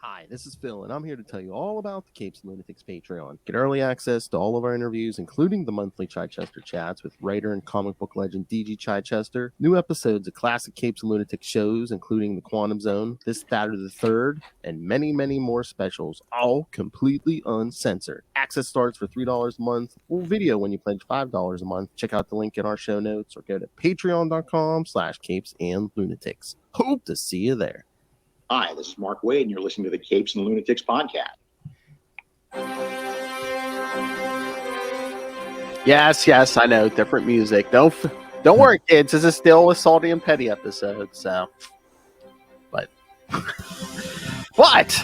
Hi, this is Phil, and I'm here to tell you all about the Capes and Lunatics Patreon. Get early access to all of our interviews, including the monthly Chichester chats with writer and comic book legend DG Chichester, new episodes of classic Capes and Lunatics shows, including The Quantum Zone, This, That, or the Third, and many, many more specials, all completely uncensored. Access starts for $3 a month, full video when you pledge $5 a month. Check out the link in our show notes or go to patreon.com/Capes and Lunatics. Hope to see you there. Hi, this is Mark Wade, and you're listening to the Capes and Lunatics podcast. Yes, I know. Different music. Don't worry, kids. This is still a Salty and Petty episode. So, but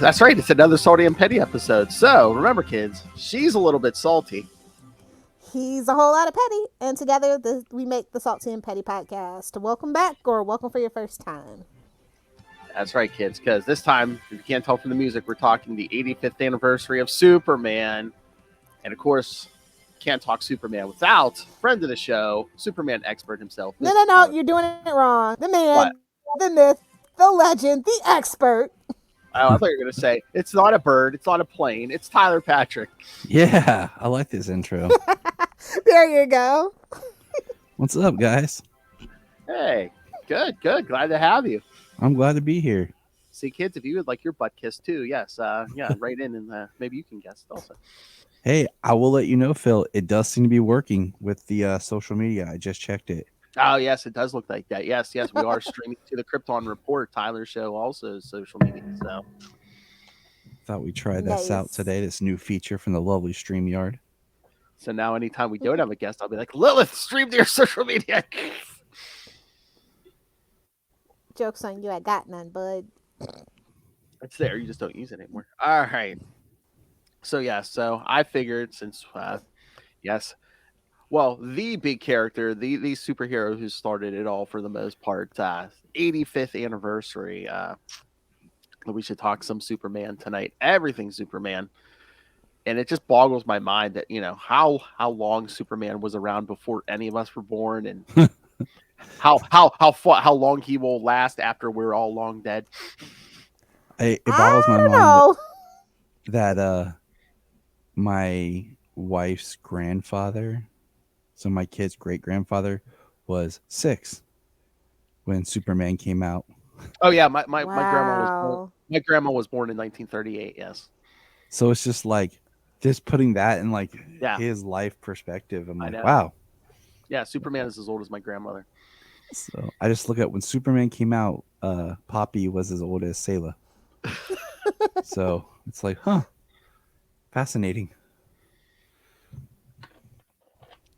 that's right. It's another Salty and Petty episode. So remember, kids, she's a little bit salty. He's a whole lot of petty, and together we make the Salty and Petty podcast. Welcome back, or welcome for your first time. That's right, kids, because this time, if you can't tell from the music, we're talking the 85th anniversary of Superman. And of course, can't talk Superman without friend of the show, Superman expert himself. No, you're doing it wrong. The man, the myth, the legend, the expert. Oh, I thought you were going to say, it's not a bird, it's not a plane, it's Tyler Patrick. Yeah, I like this intro. There you go. What's up, guys? Hey, good. Glad to have you. I'm glad to be here. See, kids, if you would like your butt kissed too, yes, write in and maybe you can guess it also. Hey, I will let you know, Phil, it does seem to be working with the social media. I just checked it. Oh, yes, it does look like that. Yes, we are streaming to the Krypton Report, Tyler's show, also social media. So, thought we'd try this out today, this new feature from the lovely StreamYard. So now anytime we don't have a guest, I'll be like, Lilith, stream to your social media. Joke's on you, I got none, bud. It's there, you just don't use it anymore. All right. So I figured since, the big character, the superhero who started it all for the most part, 85th anniversary, we should talk some Superman tonight. Everything Superman. And it just boggles my mind that, how long Superman was around before any of us were born, and how long he will last after we're all long dead. It boggles my mind that my wife's grandfather, so my kid's great grandfather, was 6 when Superman came out. Oh yeah, my grandma was born in 1938. Yes. So it's just like putting that in his life perspective. I'm like, wow. Yeah, Superman is as old as my grandmother. So I just look at when Superman came out, Poppy was as old as Sayla. So it's like, fascinating.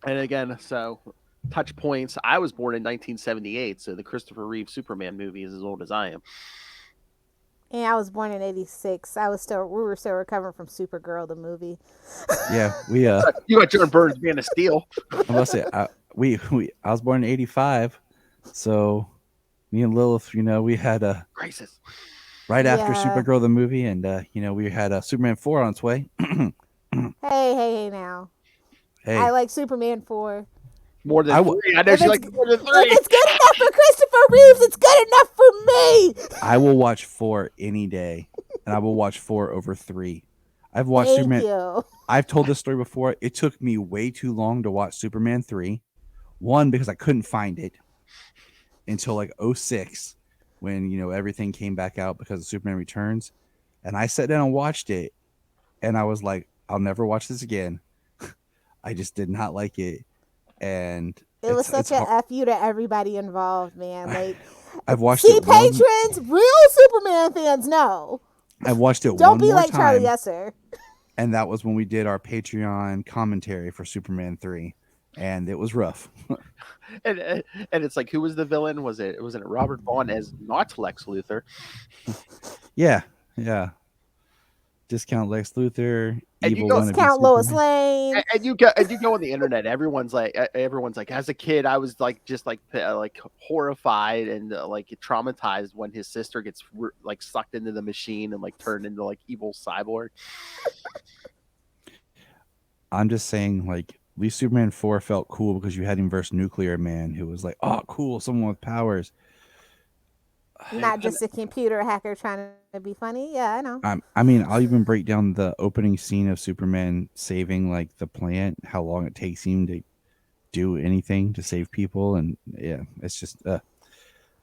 And again, so touch points. I was born in 1978, so the Christopher Reeve Superman movie is as old as I am. And I was born in 86. We were still recovering from Supergirl, the movie. Yeah, we you got Jordan Burns Man of Steel. I must say, I was born in 85, so me and Lilith, we had crisis right after Supergirl the movie, and we had Superman 4 on its way. Hey now. Hey. I like Superman 4. More than 3. I know she likes more than 3. If it's good enough for Christopher Reeves, it's good enough for me. I will watch 4 any day, and I will watch 4 over 3. I've watched Superman. I've told this story before. It took me way too long to watch Superman 3. One, because I couldn't find it until like 2006, when everything came back out because of Superman Returns, and I sat down and watched it, and I was like, I'll never watch this again. I just did not like it. And it was such a F you to everybody involved, man. Like, I've watched it. Patrons, real Superman fans know. I've watched it. Don't be like Charlie Esser. And that was when we did our Patreon commentary for Superman 3, and it was rough. and it's like, who was the villain? Wasn't it Robert Vaughn as not Lex Luthor? Yeah. Discount Lex Luthor, discount Lois Lane, and you go on the internet. Everyone's like, as a kid, I was like horrified and traumatized when his sister gets sucked into the machine and turned into evil cyborg. I'm just saying, at least Superman 4 felt cool because you had him versus Nuclear Man, who was like, oh, cool, someone with powers. Not just a computer hacker trying to be funny. Yeah, I know. I mean, I'll even break down the opening scene of Superman saving like the plant, how long it takes him to do anything to save people, and yeah, it's just.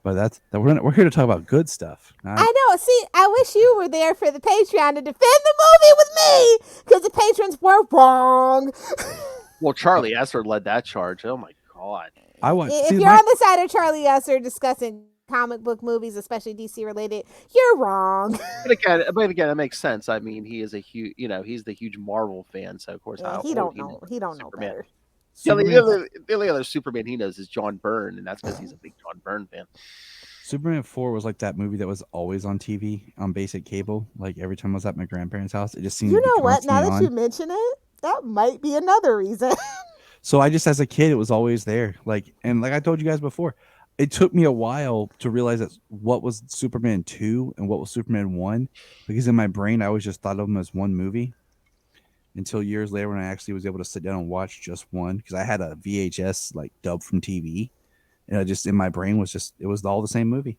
But we're here to talk about good stuff. I know. See, I wish you were there for the Patreon to defend the movie with me, because the patrons were wrong. Well, Charlie Esser led that charge. Oh my god! If you're on the side of Charlie Esser discussing comic book movies, especially DC related, you're wrong. But again, it makes sense. I mean, he is a huge, he's the huge Marvel fan, so of course, he don't know. He don't know better. The only other Superman he knows is John Byrne, and that's because he's a big John Byrne fan. Superman 4 was like that movie that was always on TV on basic cable. Like every time I was at my grandparents' house, it just seemed. You know what? Now that you mention it, that might be another reason. So I just, as a kid, it was always there. Like I told you guys before, it took me a while to realize that what was Superman 2 and what was Superman 1, because in my brain I always just thought of them as one movie. Until years later, when I actually was able to sit down and watch just one, because I had a VHS like dubbed from TV, and I just in my brain it was all the same movie.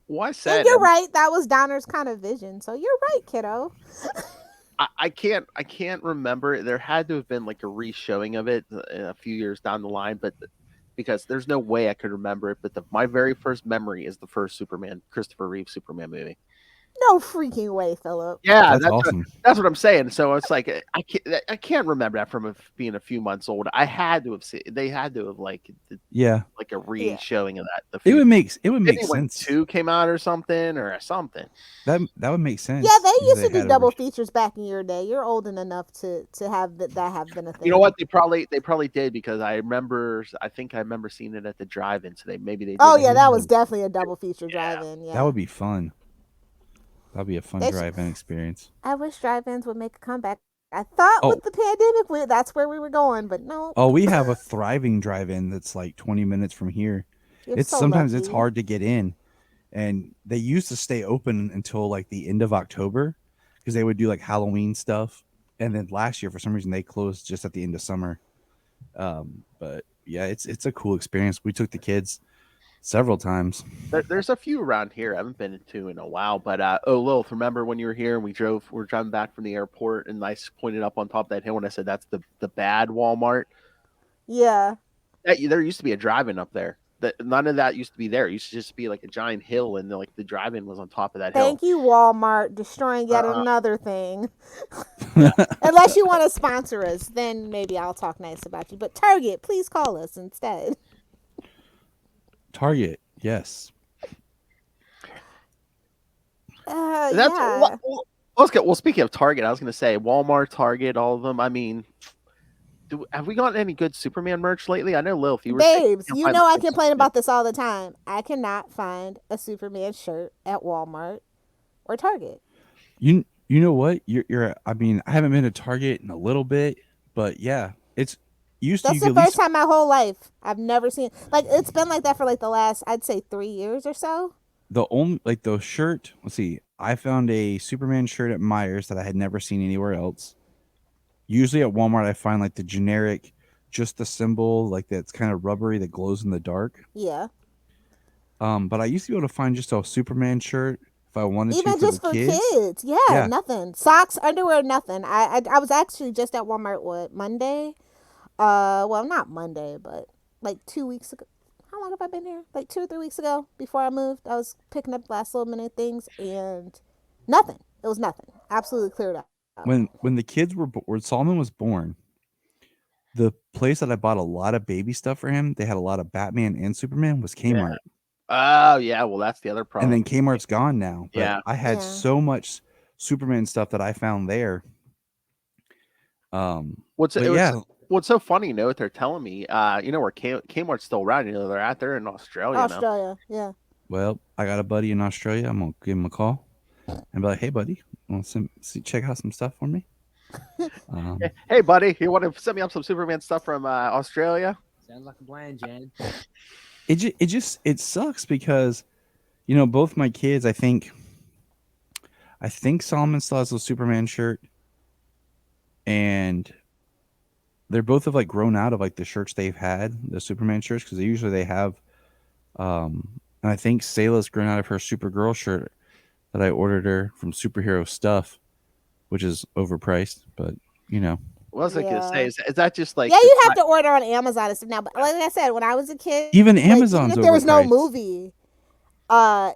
Well, I said, and you're right. That was Donner's kind of vision. So you're right, kiddo. I can't remember. There had to have been like a re-showing of it a few years down the line, but because there's no way I could remember it. But my very first memory is the first Christopher Reeve Superman movie. No freaking way, Philip. Yeah, that's awesome. That's what I'm saying. So it's like I can't remember that from being a few months old. I had to have seen. They had to have like a re-showing of that. It would make sense. When 2 came out or something. That would make sense. Yeah, they used to do double features back in your day. You're old enough to have that have been a thing. You know what? They probably did, because I think I remember seeing it at the drive-in. So they did. Oh yeah, that was definitely a double feature drive-in. Yeah, that would be fun. That'd be a fun drive-in experience. I wish drive-ins would make a comeback. I thought with the pandemic, that's where we were going, but no. Oh, we have a thriving drive-in that's like 20 minutes from here. Sometimes it's hard to get in, and they used to stay open until like the end of October, because they would do like Halloween stuff, and then last year for some reason they closed just at the end of summer. But yeah, it's a cool experience. We took the kids several times. There's a few around here I haven't been to in a while, but Lilith, remember when you were here and we're driving back from the airport, and I pointed up on top of that hill and I said that's the bad Walmart? Yeah. There used to be a drive-in up there. None of that used to be there. It used to just be like a giant hill, and like the drive-in was on top of that hill. Thank you, Walmart, destroying yet another thing. Unless you want to sponsor us, then maybe I'll talk nice about you. But Target, please call us instead. Target, yes. Yeah. Well, speaking of Target, I was going to say Walmart, Target, all of them. I mean, have we gotten any good Superman merch lately? I know, Lilith, you were Babes, you know I complain about this all the time. I cannot find a Superman shirt at Walmart or Target. You know what? I mean, I haven't been to Target in a little bit, but yeah, it's used to. That's the first time my whole life I've never seen. Like, it's been like that for like the last, I'd say, 3 years or so. The shirt. Let's see. I found a Superman shirt at Myers that I had never seen anywhere else. Usually at Walmart, I find like the generic, just the symbol, like that's kind of rubbery that glows in the dark. Yeah. But I used to be able to find just a Superman shirt if I wanted even to. Even just for kids. Yeah, nothing. Socks, underwear, nothing. I was actually just at Walmart, Monday? Well, not Monday, but like 2 weeks ago. How long have I been here? Like 2 or 3 weeks ago before I moved. I was picking up last little minute things, and nothing. It was nothing. Absolutely cleared up. When the kids when Solomon was born, the place that I bought a lot of baby stuff for him, they had a lot of Batman and Superman, was Kmart. Oh yeah, well that's the other problem. And then Kmart's gone now. But I had so much Superman stuff that I found there. What's so funny, you know what they're telling me? You know where Kmart's still around. You know they're in Australia now. Australia, yeah. Well, I got a buddy in Australia. I'm gonna give him a call and be like, "Hey, buddy, want to check out some stuff for me?" Hey, buddy, you want to send me up some Superman stuff from Australia? Sounds like a plan, Jan. It sucks because, you know, both my kids. I think Solomon still has a Superman shirt, and they're both have like grown out of like the shirts they've had, the Superman shirts, because they have And I think Sayla's grown out of her Supergirl shirt that I ordered her from Superhero Stuff, which is overpriced, but you know. What was I gonna say? Yeah. Is that just like Yeah, you have to order on Amazon and stuff now. But like I said, when I was a kid, Even like, Amazon's even if there was no overpriced. movie,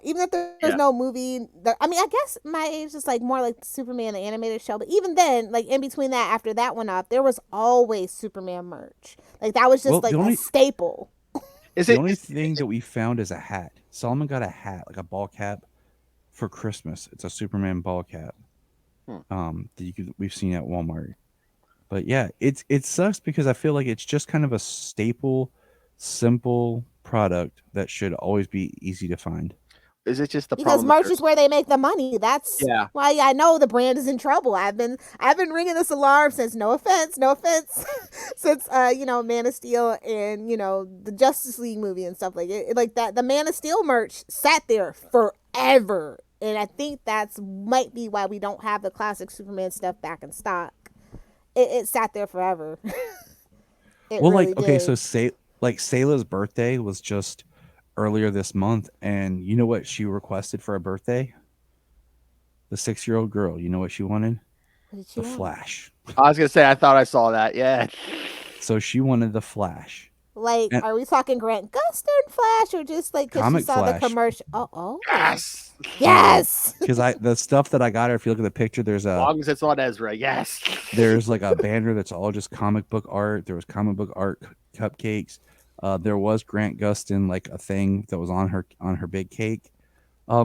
even if there was no movie, I mean, I guess my age is like more like Superman the animated show. But even then, like in between that, after that went up, there was always Superman merch. Like that was just Well, like the only- a staple. Is The it only thing that we found is a hat. Solomon got a hat, like a ball cap, for Christmas. It's a Superman ball cap. That we've seen at Walmart. But yeah, it sucks because I feel like it's just kind of a staple, simple product that should always be easy to find. Is it just the Because problem? merch is where they make the money. That's why I know the brand is in trouble. I've been ringing this alarm since no offense, since Man of Steel and the Justice League movie and stuff like it. Like that, the Man of Steel merch sat there forever, and I think that's might be why we don't have the classic Superman stuff back in stock. It sat there forever. Well, really like okay, did. so Sayla's birthday was just earlier this month, and you know what she requested for her birthday? The 6-year-old girl. You know what she wanted? What did she The want? Flash. I was gonna say I thought I saw that. Yeah. So she wanted the Flash. Like, And- are we talking Grant Gustin Flash or just like because she Comic saw Flash. the commercial? Oh, Yes. yes. Because the stuff that I got her, if you look at the picture, there's As long as it's not Ezra. Yes. there's like a banner that's all just comic book art. There was comic book art cupcakes. There was Grant Gustin, like a thing that was on her big cake.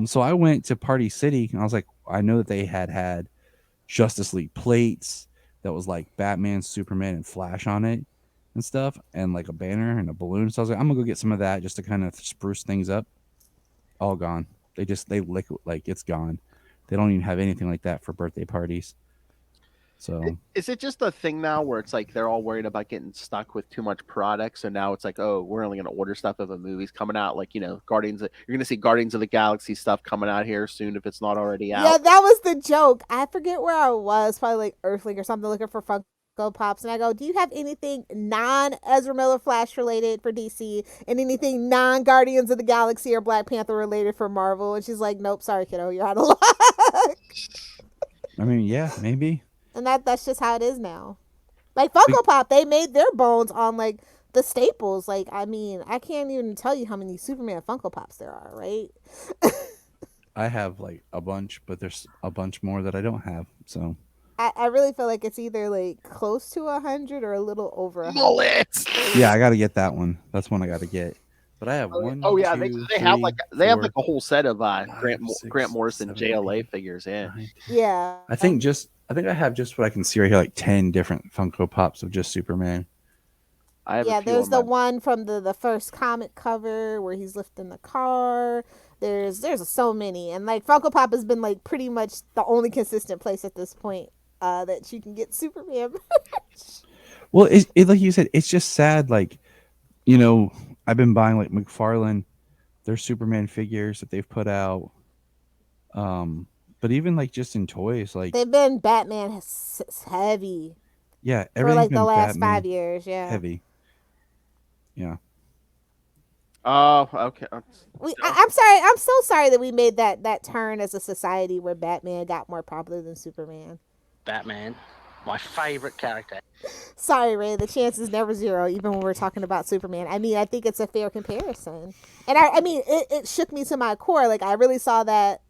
So I went to Party City and I was like, I know that they had Justice League plates that was like Batman, Superman, and Flash on it and stuff, and like a banner and a balloon. So I was like, I'm gonna go get some of that just to kind of spruce things up. All gone. They liquid, like it's gone. They don't even have anything like that for birthday parties. So Is it just a thing now where it's like they're all worried about getting stuck with too much product? So now it's like, oh, we're only going to order stuff if a movie's coming out. Like, you're going to see Guardians of the Galaxy stuff coming out here soon if it's not already out. Yeah, that was the joke. I forget where I was, probably like Earthling or something, looking for Funko Pops, and I go, "Do you have anything non-Ezra Miller Flash related for DC, and anything non-Guardians of the Galaxy or Black Panther related for Marvel?" And she's like, "Nope, sorry, kiddo, you're out of luck." I mean, yeah, maybe. And that's just how it is now. Like Funko Pop, they made their bones on like the staples. Like, I mean, I can't even tell you how many Superman Funko Pops there are, right? I have like a bunch, but there's a bunch more that I don't have. So I really feel like it's either like close to 100 or a little over 100. Mullet! yeah, I got to get that one. That's one I got to get. But I have one. Oh yeah, two, they have three, like four, a whole set of Grant six, Morrison 7, JLA 8, figures. Yeah. 9. Yeah. I think I have just what I can see right here, like 10 different Funko Pops of just Superman. I have Yeah, a few there's on the my- one from the first comic cover where he's lifting the car. There's so many, and like Funko Pop has been like pretty much the only consistent place at this point that you can get Superman. Well, it like you said, it's just sad. Like, I've been buying like McFarlane, their Superman figures that they've put out. But even like just in toys, like They've been Batman heavy yeah, for everything's like the been last Batman 5 years. Yeah. heavy. Yeah. Oh, okay. I'm so sorry that we made that turn as a society where Batman got more popular than Superman. Batman, my favorite character. Sorry, Ray. The chance is never zero, even when we're talking about Superman. I mean, I think it's a fair comparison, and I mean, it shook me to my core. Like, I really saw that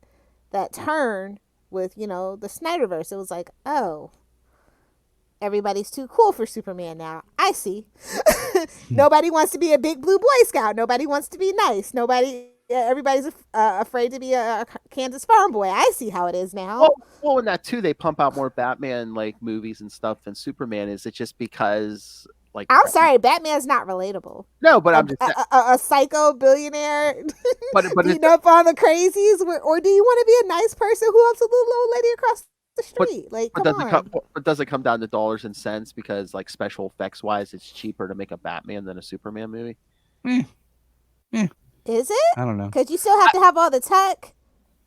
turn with the Snyderverse. It was like, oh, everybody's too cool for Superman now. I see. Nobody wants to be a big blue Boy Scout. Nobody wants to be nice. Everybody's afraid to be a Kansas farm boy. I see how it is now. Well, in that too, they pump out more Batman like movies and stuff than Superman. Is it just because like? I'm sorry, Batman's not relatable. No, but I'm just a psycho billionaire but beating up on the crazies, or do you want to be a nice person who helps a little old lady across the street? But does it come down to dollars and cents because like special effects wise, it's cheaper to make a Batman than a Superman movie? Is it? I don't know. Because you still have to have all the tech.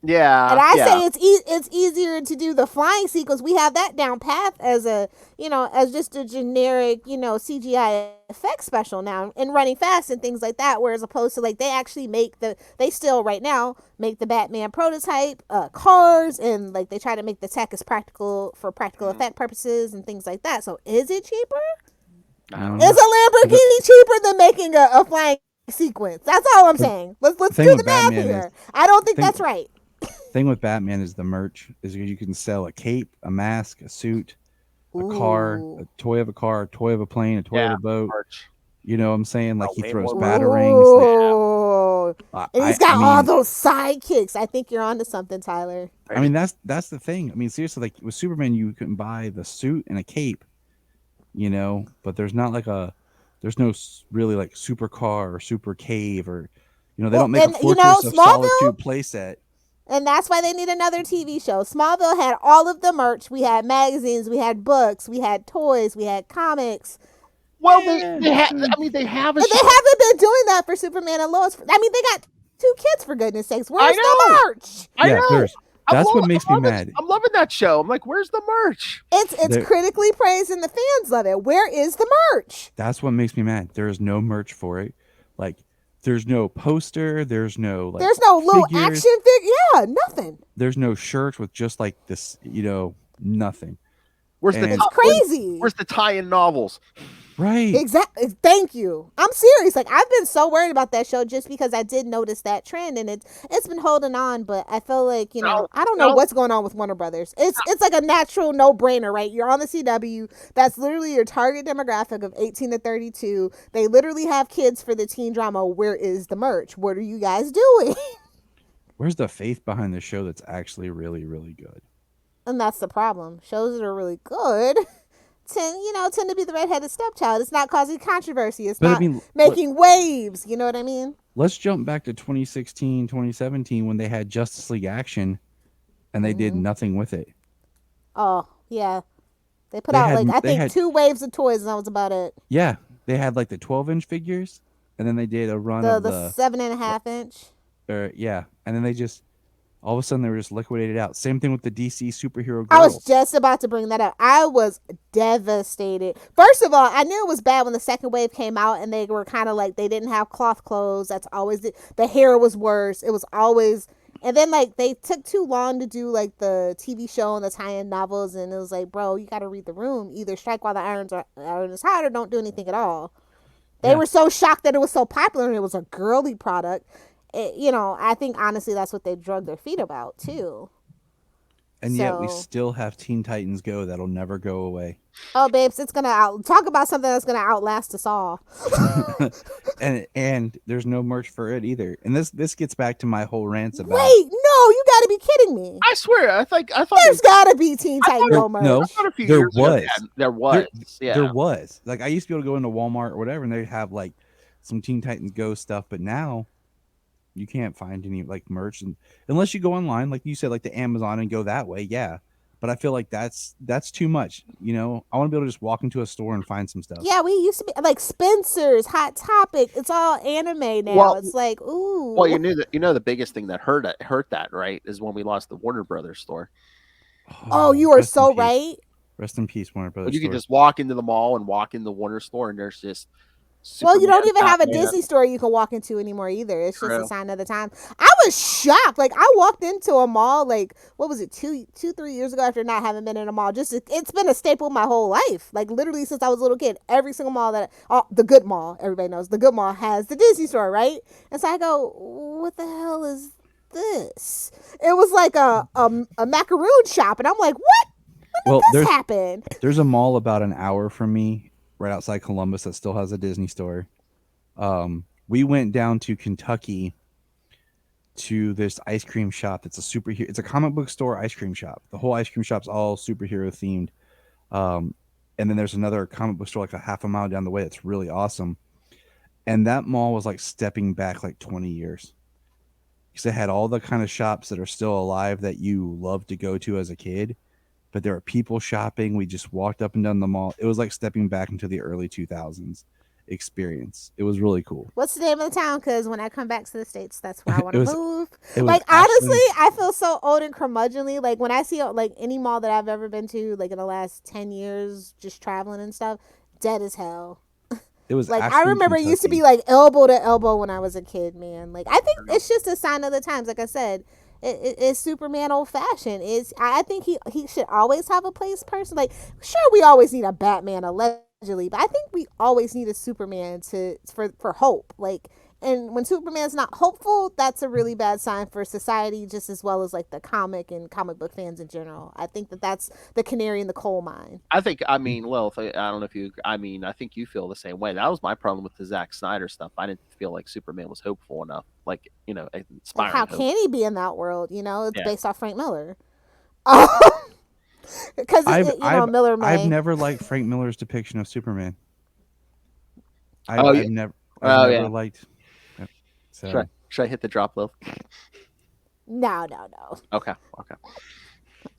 Yeah. And I yeah. say it's easier to do the flying sequence. We have that down path as a, as just a generic, CGI effect special now and running fast and things like that. Whereas opposed to like they actually they still right now make the Batman prototype cars, and like they try to make the tech as practical for practical effect purposes and things like that. So is it cheaper? I don't Is a Lamborghini cheaper than making a flying sequence? That's all I'm saying. Let's do thing the with math Batman here. I don't think that's right. Thing with Batman is the merch is you can sell a cape, a mask, a suit, a car, Ooh. a toy of a car, a toy of a plane, a toy of a boat. March. You know what I'm saying? Like he way throws more batarangs. Like, And he's got all those sidekicks. I think you're onto something, Tyler. I mean, that's the thing. I mean, seriously, like with Superman, you couldn't buy the suit and a cape, but there's not like there's no really like supercar or super cave or, they don't make a Fortress of Solitude playset. And that's why they need another TV show. Smallville had all of the merch. We had magazines, we had books, we had toys, we had comics. Well, they have. I mean, they have a. And they haven't been doing that for Superman and Lois. I mean, they got 2 kids for goodness sakes. Where's the merch? I know. That's what makes me mad. I'm loving that show. I'm like, where's the merch? It's critically praised and the fans love it. Where is the merch? That's what makes me mad. There is no merch for it. Like, there's no poster. There's no there's no little figures. action figure. Yeah, nothing. There's no shirts with just like this, nothing. It's crazy. Where's the tie-in novels? Right. Exactly. Thank you. I'm serious. Like I've been so worried about that show just because I did notice that trend, and it's been holding on. But I feel like I don't know what's going on with Warner Brothers. It's like a natural no-brainer, right? You're on the CW. That's literally your target demographic of 18 to 32. They literally have kids for the teen drama. Where is the merch? What are you guys doing? Where's the faith behind the show that's actually really, really good? And that's the problem. Shows that are really good tend to be the redheaded stepchild. It's not causing controversy. It's not making waves. You know what I mean? Let's jump back to 2016, 2017 when they had Justice League Action and they did nothing with it. Oh, yeah. They put out I think 2 waves of toys and that was about it. Yeah. They had like the 12-inch figures and then they did a run of the 7.5 inch. Yeah. And then they just all of a sudden, they were just liquidated out. Same thing with the DC superhero girls. I was just about to bring that up. I was devastated. First of all, I knew it was bad when the second wave came out and they were kind of like, they didn't have cloth clothes. That's always, the hair was worse. It was always, and then like they took too long to do like the TV show and the tie-in novels. And it was like, bro, you got to read the room. Either strike while the iron is hot or don't do anything at all. They were so shocked that it was so popular and it was a girly product. I think honestly that's what they drug their feet about too. And yet we still have Teen Titans Go that'll never go away. Oh, babes, it's gonna talk about something that's gonna outlast us all. and there's no merch for it either. And this gets back to my whole rants about. Wait, no, you gotta be kidding me! I swear, I thought there's gotta be Teen Titans Go merch. No, there was. There was. There was. Like I used to be able to go into Walmart or whatever, and they'd have like some Teen Titans Go stuff, but now. You can't find any like merch unless you go online, like you said, like the Amazon and go that way. Yeah. But I feel like that's too much. I want to be able to just walk into a store and find some stuff. Yeah, we used to be like Spencer's, Hot Topic. It's all anime now. Well, it's like, ooh. Well, the biggest thing that hurt that, right, is when we lost the Warner Brothers store. Oh, you are so right. Rest in peace, Warner Brothers. You can just walk into the mall and walk in the Warner store, and there's just. Well, you don't even have a Disney store you can walk into anymore either. It's just a sign of the time. I was shocked. Like I walked into a mall, like what was it, 3 years ago after not having been in a mall. It's been a staple my whole life. Like literally since I was a little kid, every single mall the good mall, everybody knows the good mall has the Disney store, right? And so I go, what the hell is this? It was like a macaroon shop, and I'm like, what? When did this happen? There's a mall about an hour from me. Right outside Columbus that still has a Disney store. We went down to Kentucky to this ice cream shop that's it's a comic book store ice cream shop. The whole ice cream shop's all superhero themed. And then there's another comic book store like a half a mile down the way that's really awesome. And that mall was like stepping back like 20 years. Because it had all the kind of shops that are still alive that you loved to go to as a kid. But there were people shopping. We just walked up and down the mall. It was like stepping back into the early 2000s. experience. It was really cool. What's the name of the town? Because when I come back to the States, that's where I want It to was- move. It was Like, actually- honestly, I feel so old and curmudgeonly. Like, when I see, like, any mall that I've ever been to, like, in the last 10 years, just traveling and stuff, dead as hell. it was Like, I Ashland, remember it used to be, Kentucky. like, elbow to elbow when I was a kid, man. Like, I think it's just a sign of the times. Like I said, it's Superman old fashioned. I think he should always have a place person. Like, sure, we always need a Batman allegedly, but I think we always need a Superman for hope. Like, and when Superman's not hopeful, that's a really bad sign for society, just as well as like the comic and comic book fans in general. I think that's the canary in the coal mine. I think, I mean, well, I don't know if you, I mean, I think you feel the same way. That was my problem with the Zack Snyder stuff. I didn't feel like Superman was hopeful enough. Like, you know, Like, inspiring. how hope. can he be in that world? You know, it's Yeah. based off Frank Miller. Because Miller May. I've never liked Frank Miller's depiction of Superman. Oh, yeah. I've never Oh, yeah. liked. Yep. So Should I hit the drop, Lil? No. Okay.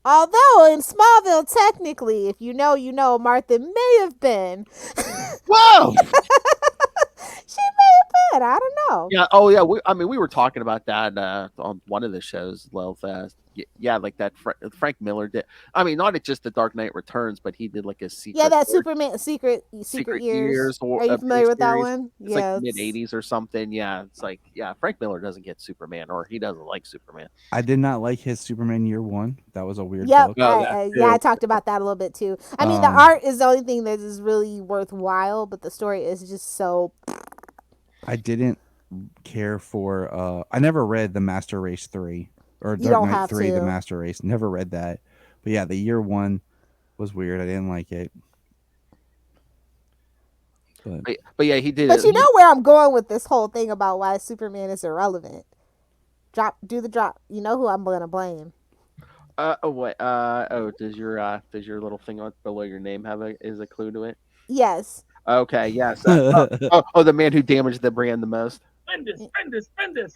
Although in Smallville, technically, if you know, Martha may have been. Whoa! She may have been. I don't know. Yeah. Oh, yeah. We were talking about that on one of the shows, Lil Fast. Yeah, like that Frank Miller did. I mean, not just the Dark Knight Returns, but he did like a secret. Yeah, that or- Superman Secret Years. Or Are you familiar with that series. one? It's like mid '80s or something. Yeah, it's like Frank Miller doesn't get Superman, or he doesn't like Superman. I did not like his Superman Year One. That was a weird Yep. book. Oh, that too. I talked about that a little bit too. I mean, the art is the only thing that is really worthwhile, but the story is just so. I didn't care for. I never read the Master Race 3 or You Dark don't Knight have 3, the to. Master Race. Never read that. But yeah, the Year One was weird. I didn't like it. But yeah, he did. But you know where I'm going with this whole thing about why Superman is irrelevant. Do the drop. You know who I'm gonna blame. What? Does your little thing on below your name have a clue to it? Yes. Okay. Yes. The man who damaged the brand the most. Bendis.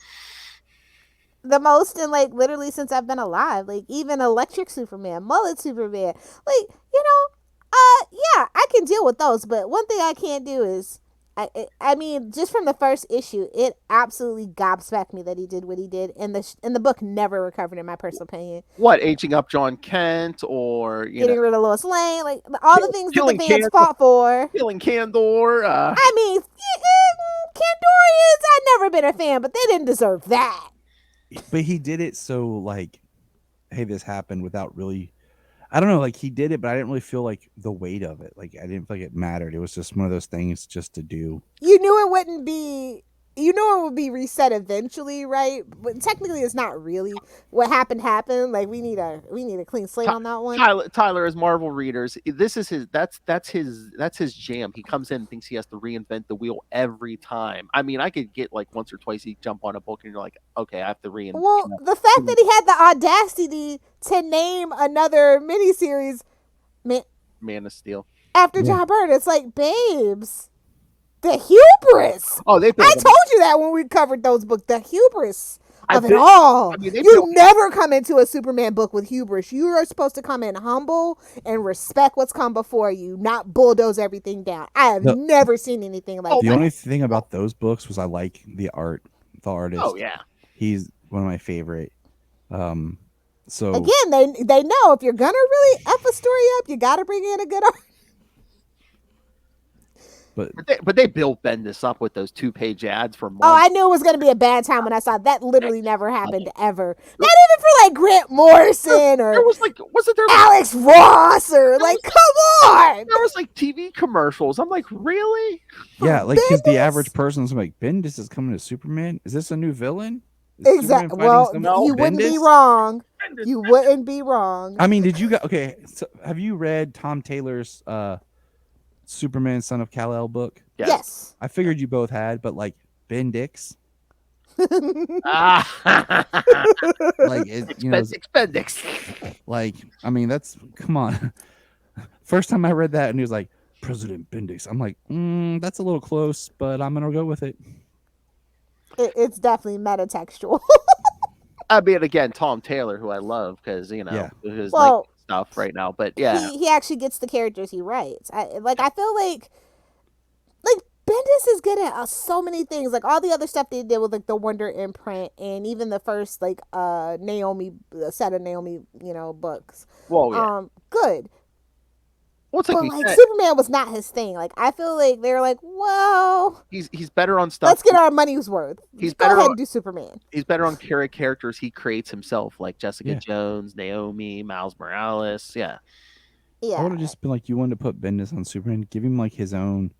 The most in like literally since I've been alive. Like even Electric Superman, Mullet Superman. Like, yeah, I can deal with those, but one thing I can't do is I mean, just from the first issue, it absolutely gobsmacked me that he did what he did, and the book never recovered, in my personal opinion. What, aging up John Kent, or Getting rid of Lois Lane, like all the things that killing the fans Candor. fought for. killing Candor? I mean, Kandorians, I've never been a fan, but they didn't deserve that. But he did it so like, hey, this happened without really. I don't know, like he did it, but I didn't really feel like the weight of it. Like I didn't feel like it mattered. It was just one of those things just to do. You knew it wouldn't be. You knew it would be reset eventually, right? But technically, it's not really what happened. Like we need a clean slate on that one. Tyler, as Marvel readers, this is his. That's his jam. He comes in and thinks he has to reinvent the wheel every time. I mean, I could get like once or twice you jump on a book and you're like, okay, I have to reinvent. Well, the fact that he had the audacity to name another miniseries Man of Steel. after John Byrne, it's like, babes, the hubris. Oh, they. I told you that when we covered those books, the hubris of it think- all. I mean, they You built- never come into a Superman book with hubris. You are supposed to come in humble and respect what's come before you, not bulldoze everything down. I have No. never seen anything like Oh, The that. only thing about those books was I like the art, the artist. Oh yeah. He's one of my favorite. So Again, they know if you're gonna really F a story up, you got to bring in a good art. but They built Bendis up with those 2-page ads for months. Oh, I knew it was going to be a bad time when I saw that. Literally never happened ever. Not even for like Grant Morrison there or was like, wasn't there? Alex Ross or like, come on. There was like TV commercials. I'm like, really? yeah, like because the Bendis? average person's like, Bendis is coming to Superman. Is this a new villain? Is Superman Exactly. fighting Well, some- you wouldn't be Bendis? wrong. You wouldn't be wrong. I mean, did you guys? Okay, so have you read Tom Taylor's Superman Son of Kal-El book? Yes. I figured you both had, but like Bendix, Ah, like it, you know, Expendix. like I mean, that's come on. First time I read that, and he was like President Bendix. I'm like, that's a little close, but I'm gonna go with it. It's definitely metatextual. I mean, again, Tom Taylor, who I love because Yeah. his Well, like stuff right now. But yeah, he actually gets the characters he writes. I feel like Bendis is good at so many things. Like all the other stuff they did with like the Wonder imprint and even the first like Naomi set of Naomi, books. Well, yeah. Good. Well, But like Superman was not his thing. Like I feel like they're like, well, he's better on stuff. Let's get our money's worth. He's go better ahead on, and do Superman. He's better on characters he creates himself, like Jessica Jones, Naomi, Miles Morales. Yeah. I would have just been like, you wanted to put Bendis on Superman, give him like his own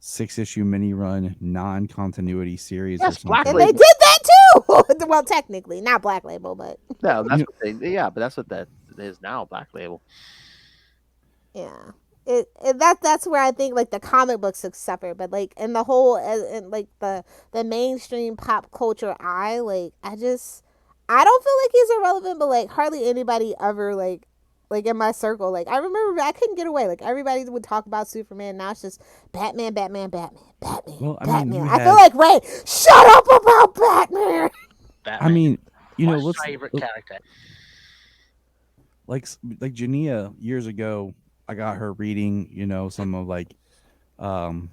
6-issue mini run non-continuity series or something. And they did that too. Well, technically, not Black Label, but no, that's what but that's what that is now, Black Label. Yeah, that's where I think like the comic books suffer, but like in the whole, in like the mainstream pop culture eye, like I don't feel like he's irrelevant, but like hardly anybody ever like in my circle, like I remember I couldn't get away. Like everybody would talk about Superman. Now it's just Batman. Well, Batman. I feel like Ray, shut up about Batman. I mean, my favorite character. Like Jania years ago, I got her reading, some of like, when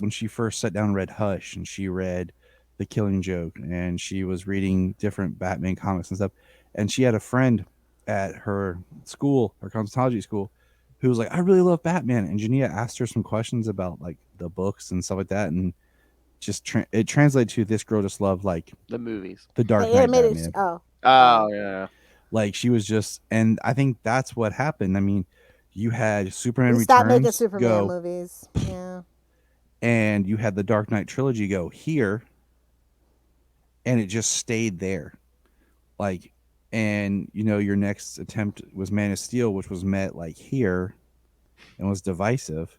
she first sat down and read Hush, and she read The Killing Joke, and she was reading different Batman comics and stuff, and she had a friend at her school, her cosmetology school, who was like, I really love Batman. And Jania asked her some questions about like the books and stuff like that, and just it translated to this girl just loved like the movies, the Dark Knight Batman. Oh yeah. Like she was just, and I think that's what happened. I mean, you had Superman Returns stop making Superman movies, yeah, and you had the Dark Knight trilogy go here, and it just stayed there, like. And your next attempt was Man of Steel, which was met like here and was divisive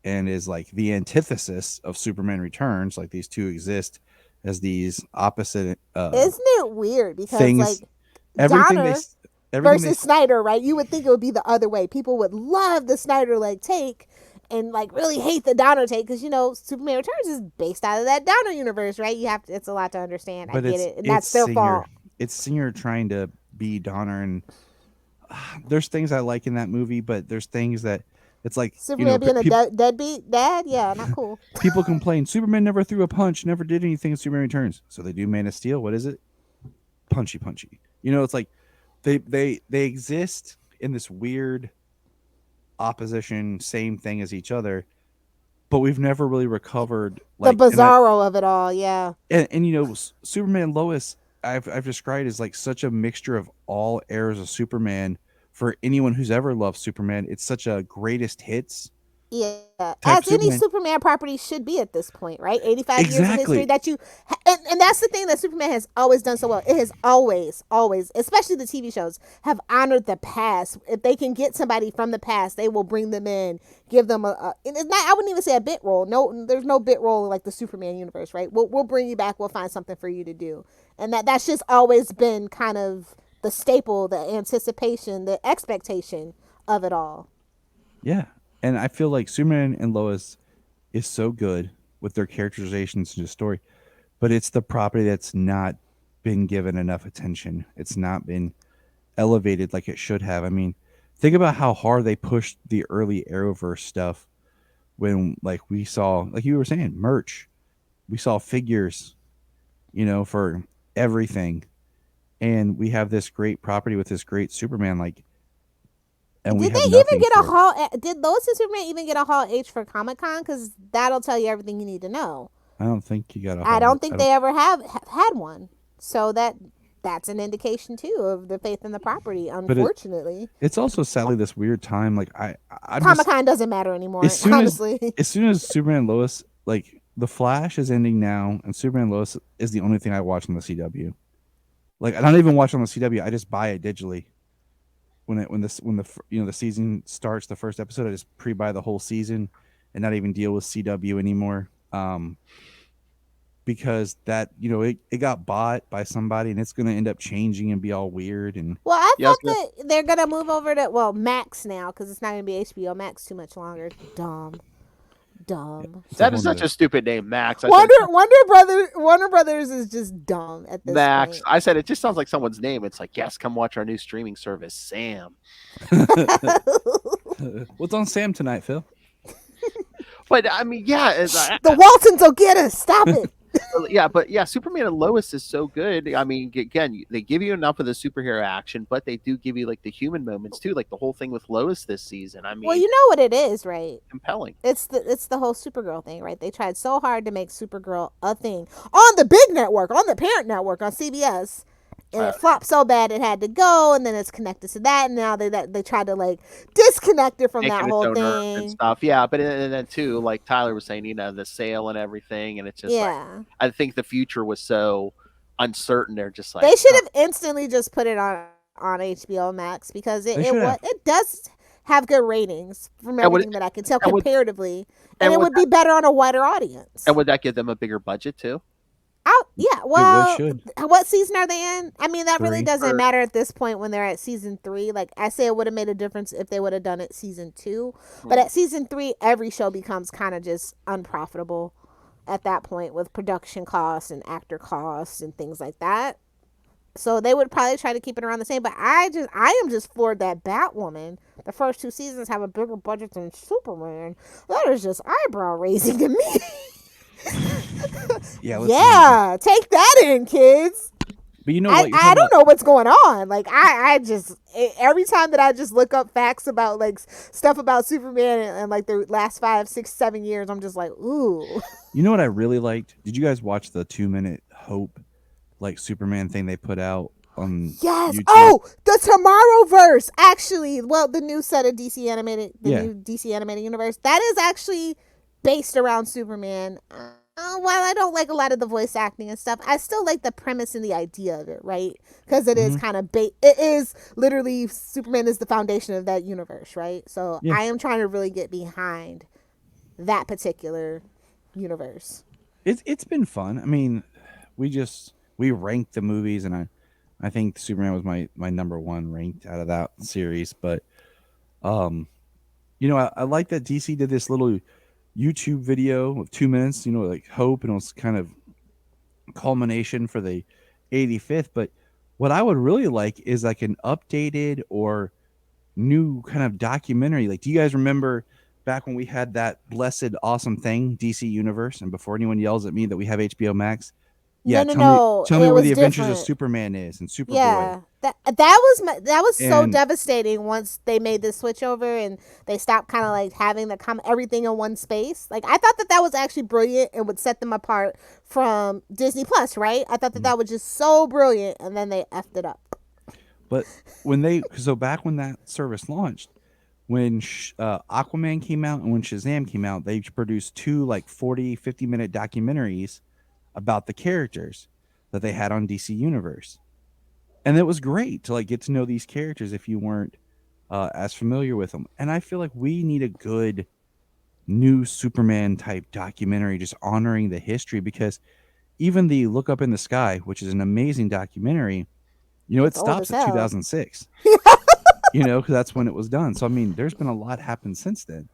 and is like the antithesis of Superman Returns. Like these two exist as these opposite isn't it weird? Because things, like everything versus Snyder, right? You would think it would be the other way. People would love the Snyder like take and like really hate the Donner take because Superman Returns is based out of that Donner universe, right? It's a lot to understand. I get it, and that's their fault. It's Singer trying to be Donner, and there's things I like in that movie, but there's things that it's like Superman being a deadbeat dad. Yeah, not cool. People complain Superman never threw a punch, never did anything in Superman Returns. So they do Man of Steel. What is it? Punchy. It's like they exist in this weird opposition, same thing as each other, but we've never really recovered like the bizarro of it all. Yeah, and Superman Lois. I've described as like such a mixture of all eras of Superman for anyone who's ever loved Superman. It's such a greatest hits. Yeah, as any Superman property should be at this point, right? 85 years of history that and that's the thing that Superman has always done so well. It has always, especially the TV shows, have honored the past. If they can get somebody from the past, they will bring them in, give them and it's not. I wouldn't even say a bit role. No, there's no bit role in like the Superman universe, right? We'll bring you back. We'll find something for you to do, and that's just always been kind of the staple, the anticipation, the expectation of it all. Yeah. And I feel like Superman and Lois is so good with their characterizations and the story, but it's the property that's not been given enough attention. It's not been elevated like it should have. I mean, think about how hard they pushed the early Arrowverse stuff when like we saw, like you were saying, merch. We saw figures, for everything. And we have this great property with this great Superman, like. And did they even get a Hall? Did Lois and Superman even get a Hall H for Comic-Con? Because that'll tell you everything you need to know. I don't think you got a. I don't think they ever have had one. So that's an indication too of the faith in the property. Unfortunately, it's also sadly this weird time. Like Comic-Con doesn't matter anymore. Honestly, as soon as Superman and Lois, like the Flash is ending now, and Superman and Lois is the only thing I watch on the CW. Like I don't even watch on the CW. I just buy it digitally. When the season starts, the first episode, I just pre-buy the whole season and not even deal with CW anymore. Because that it got bought by somebody and it's going to end up changing and be all weird. And well, I thought that they're going to move over to Max now because it's not going to be HBO Max too much longer. Dumb. That is such a stupid name, Max. Warner Brothers is just dumb at this Max. point. I said it just sounds like someone's name. It's like, yes, come watch our new streaming service, Sam. What's on Sam tonight, Phil? But I mean, yeah, The Waltons will get us. Stop it. but Superman and Lois is so good. I mean, again, they give you enough of the superhero action, but they do give you like the human moments too, like the whole thing with Lois this season. I mean, Well, you know what it is, right? compelling. It's the whole Supergirl thing, right? They tried so hard to make Supergirl a thing on the big network, on the parent network, on CBS, and it flopped so bad it had to go, and then it's connected to that, and now they tried to like disconnect it from Making that its whole own Earth and thing. stuff. Yeah, but and then too, like Tyler was saying, the sale and everything, and it's just like, I think the future was so uncertain. They're just like, they should have instantly just put it on HBO Max because it does have good ratings from everything that I can tell comparatively, and it would be better on a wider audience. And would that give them a bigger budget too? Well, what season are they in? I mean, that really doesn't matter at this point when they're at season 3. Like, I say it would have made a difference if they would have done it season 2. But at season 3, every show becomes kind of just unprofitable at that point with production costs and actor costs and things like that. So they would probably try to keep it around the same. But I am just floored that Batwoman, the first 2 seasons, have a bigger budget than Superman. That is just eyebrow raising to me. Yeah, take that in, kids. But you know what? I don't know what's going on. Like, I just, every time that I just look up facts about like stuff about Superman and like the last 5, 6, 7 years, I'm just like, ooh. You know what I really liked? Did you guys watch the 2-minute Hope like Superman thing they put out on YouTube? Oh, the Tomorrowverse. Actually, well, the new set of DC animated, new DC animated universe, that is actually based around Superman. While I don't like a lot of the voice acting and stuff, I still like the premise and the idea of it, right? Because it is kind of it is literally Superman is the foundation of that universe, right? So I am trying to really get behind that particular universe. It's been fun. I mean, we ranked the movies, and I think Superman was my number 1 ranked out of that series. But you know, I like that DC did this little YouTube video of 2 minutes, you know, like Hope, and it was kind of culmination for the 85th. But what I would really like is like an updated or new kind of documentary. Like, do you guys remember back when we had that blessed awesome thing, DC Universe? And before anyone yells at me that we have HBO Max, tell me where the Adventures of Superman is and Superboy. Yeah, that was so devastating once they made the switch over and they stopped kind of like having everything in one space. Like, I thought that was actually brilliant and would set them apart from Disney Plus, right? I thought that was just so brilliant, and then they effed it up. But back when that service launched, when Aquaman came out and when Shazam came out, they produced 2 like 40, 50-minute documentaries about the characters that they had on DC Universe. And it was great to like get to know these characters if you weren't as familiar with them. And I feel like we need a good new Superman type documentary just honoring the history, because even the Look Up in the Sky, which is an amazing documentary, you know, it stops at 2006. You know, because that's when it was done. So I mean, there's been a lot happened since then.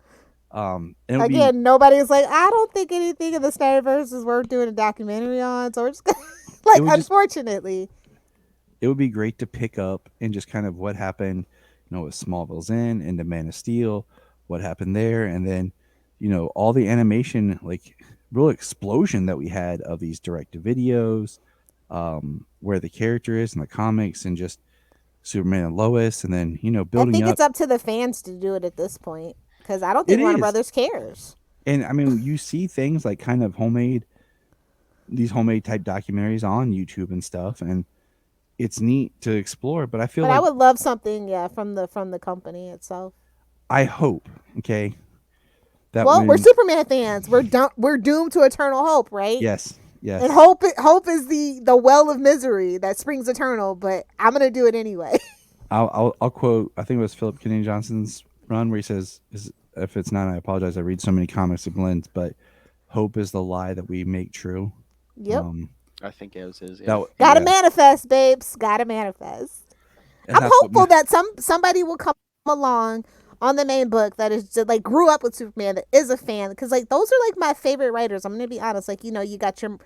Again, nobody's like, I don't think anything in the Snyderverse is worth doing a documentary on. So we're just gonna, unfortunately, it would be great to pick up and just kind of what happened, you know, with Smallville's End and the Man of Steel, what happened there, and then, you know, all the animation, like real explosion that we had of these direct-to-videos, where the character is in the comics, and just Superman and Lois, and then, you know, building up. I think it's up to the fans to do it at this point, because I don't think Warner Brothers cares. And I mean, you see things like kind of these homemade type documentaries on YouTube and stuff, and it's neat to explore. But I feel like I would love something, from the company itself. I hope, okay. We're Superman fans. We're doomed to eternal hope, right? Yes. And hope is the well of misery that springs eternal. But I'm gonna do it anyway. I'll quote. I think it was Philip Kennedy Johnson's run where he says, "If it's not, I apologize. I read so many comics it blends, but hope is the lie that we make true." Yep. I think it was his. Gotta manifest, babes. Gotta manifest. I'm hopeful that somebody will come along on the main book that is just, like, grew up with Superman, that is a fan, because like those are like my favorite writers. I'm gonna be honest. Like, you know, you got your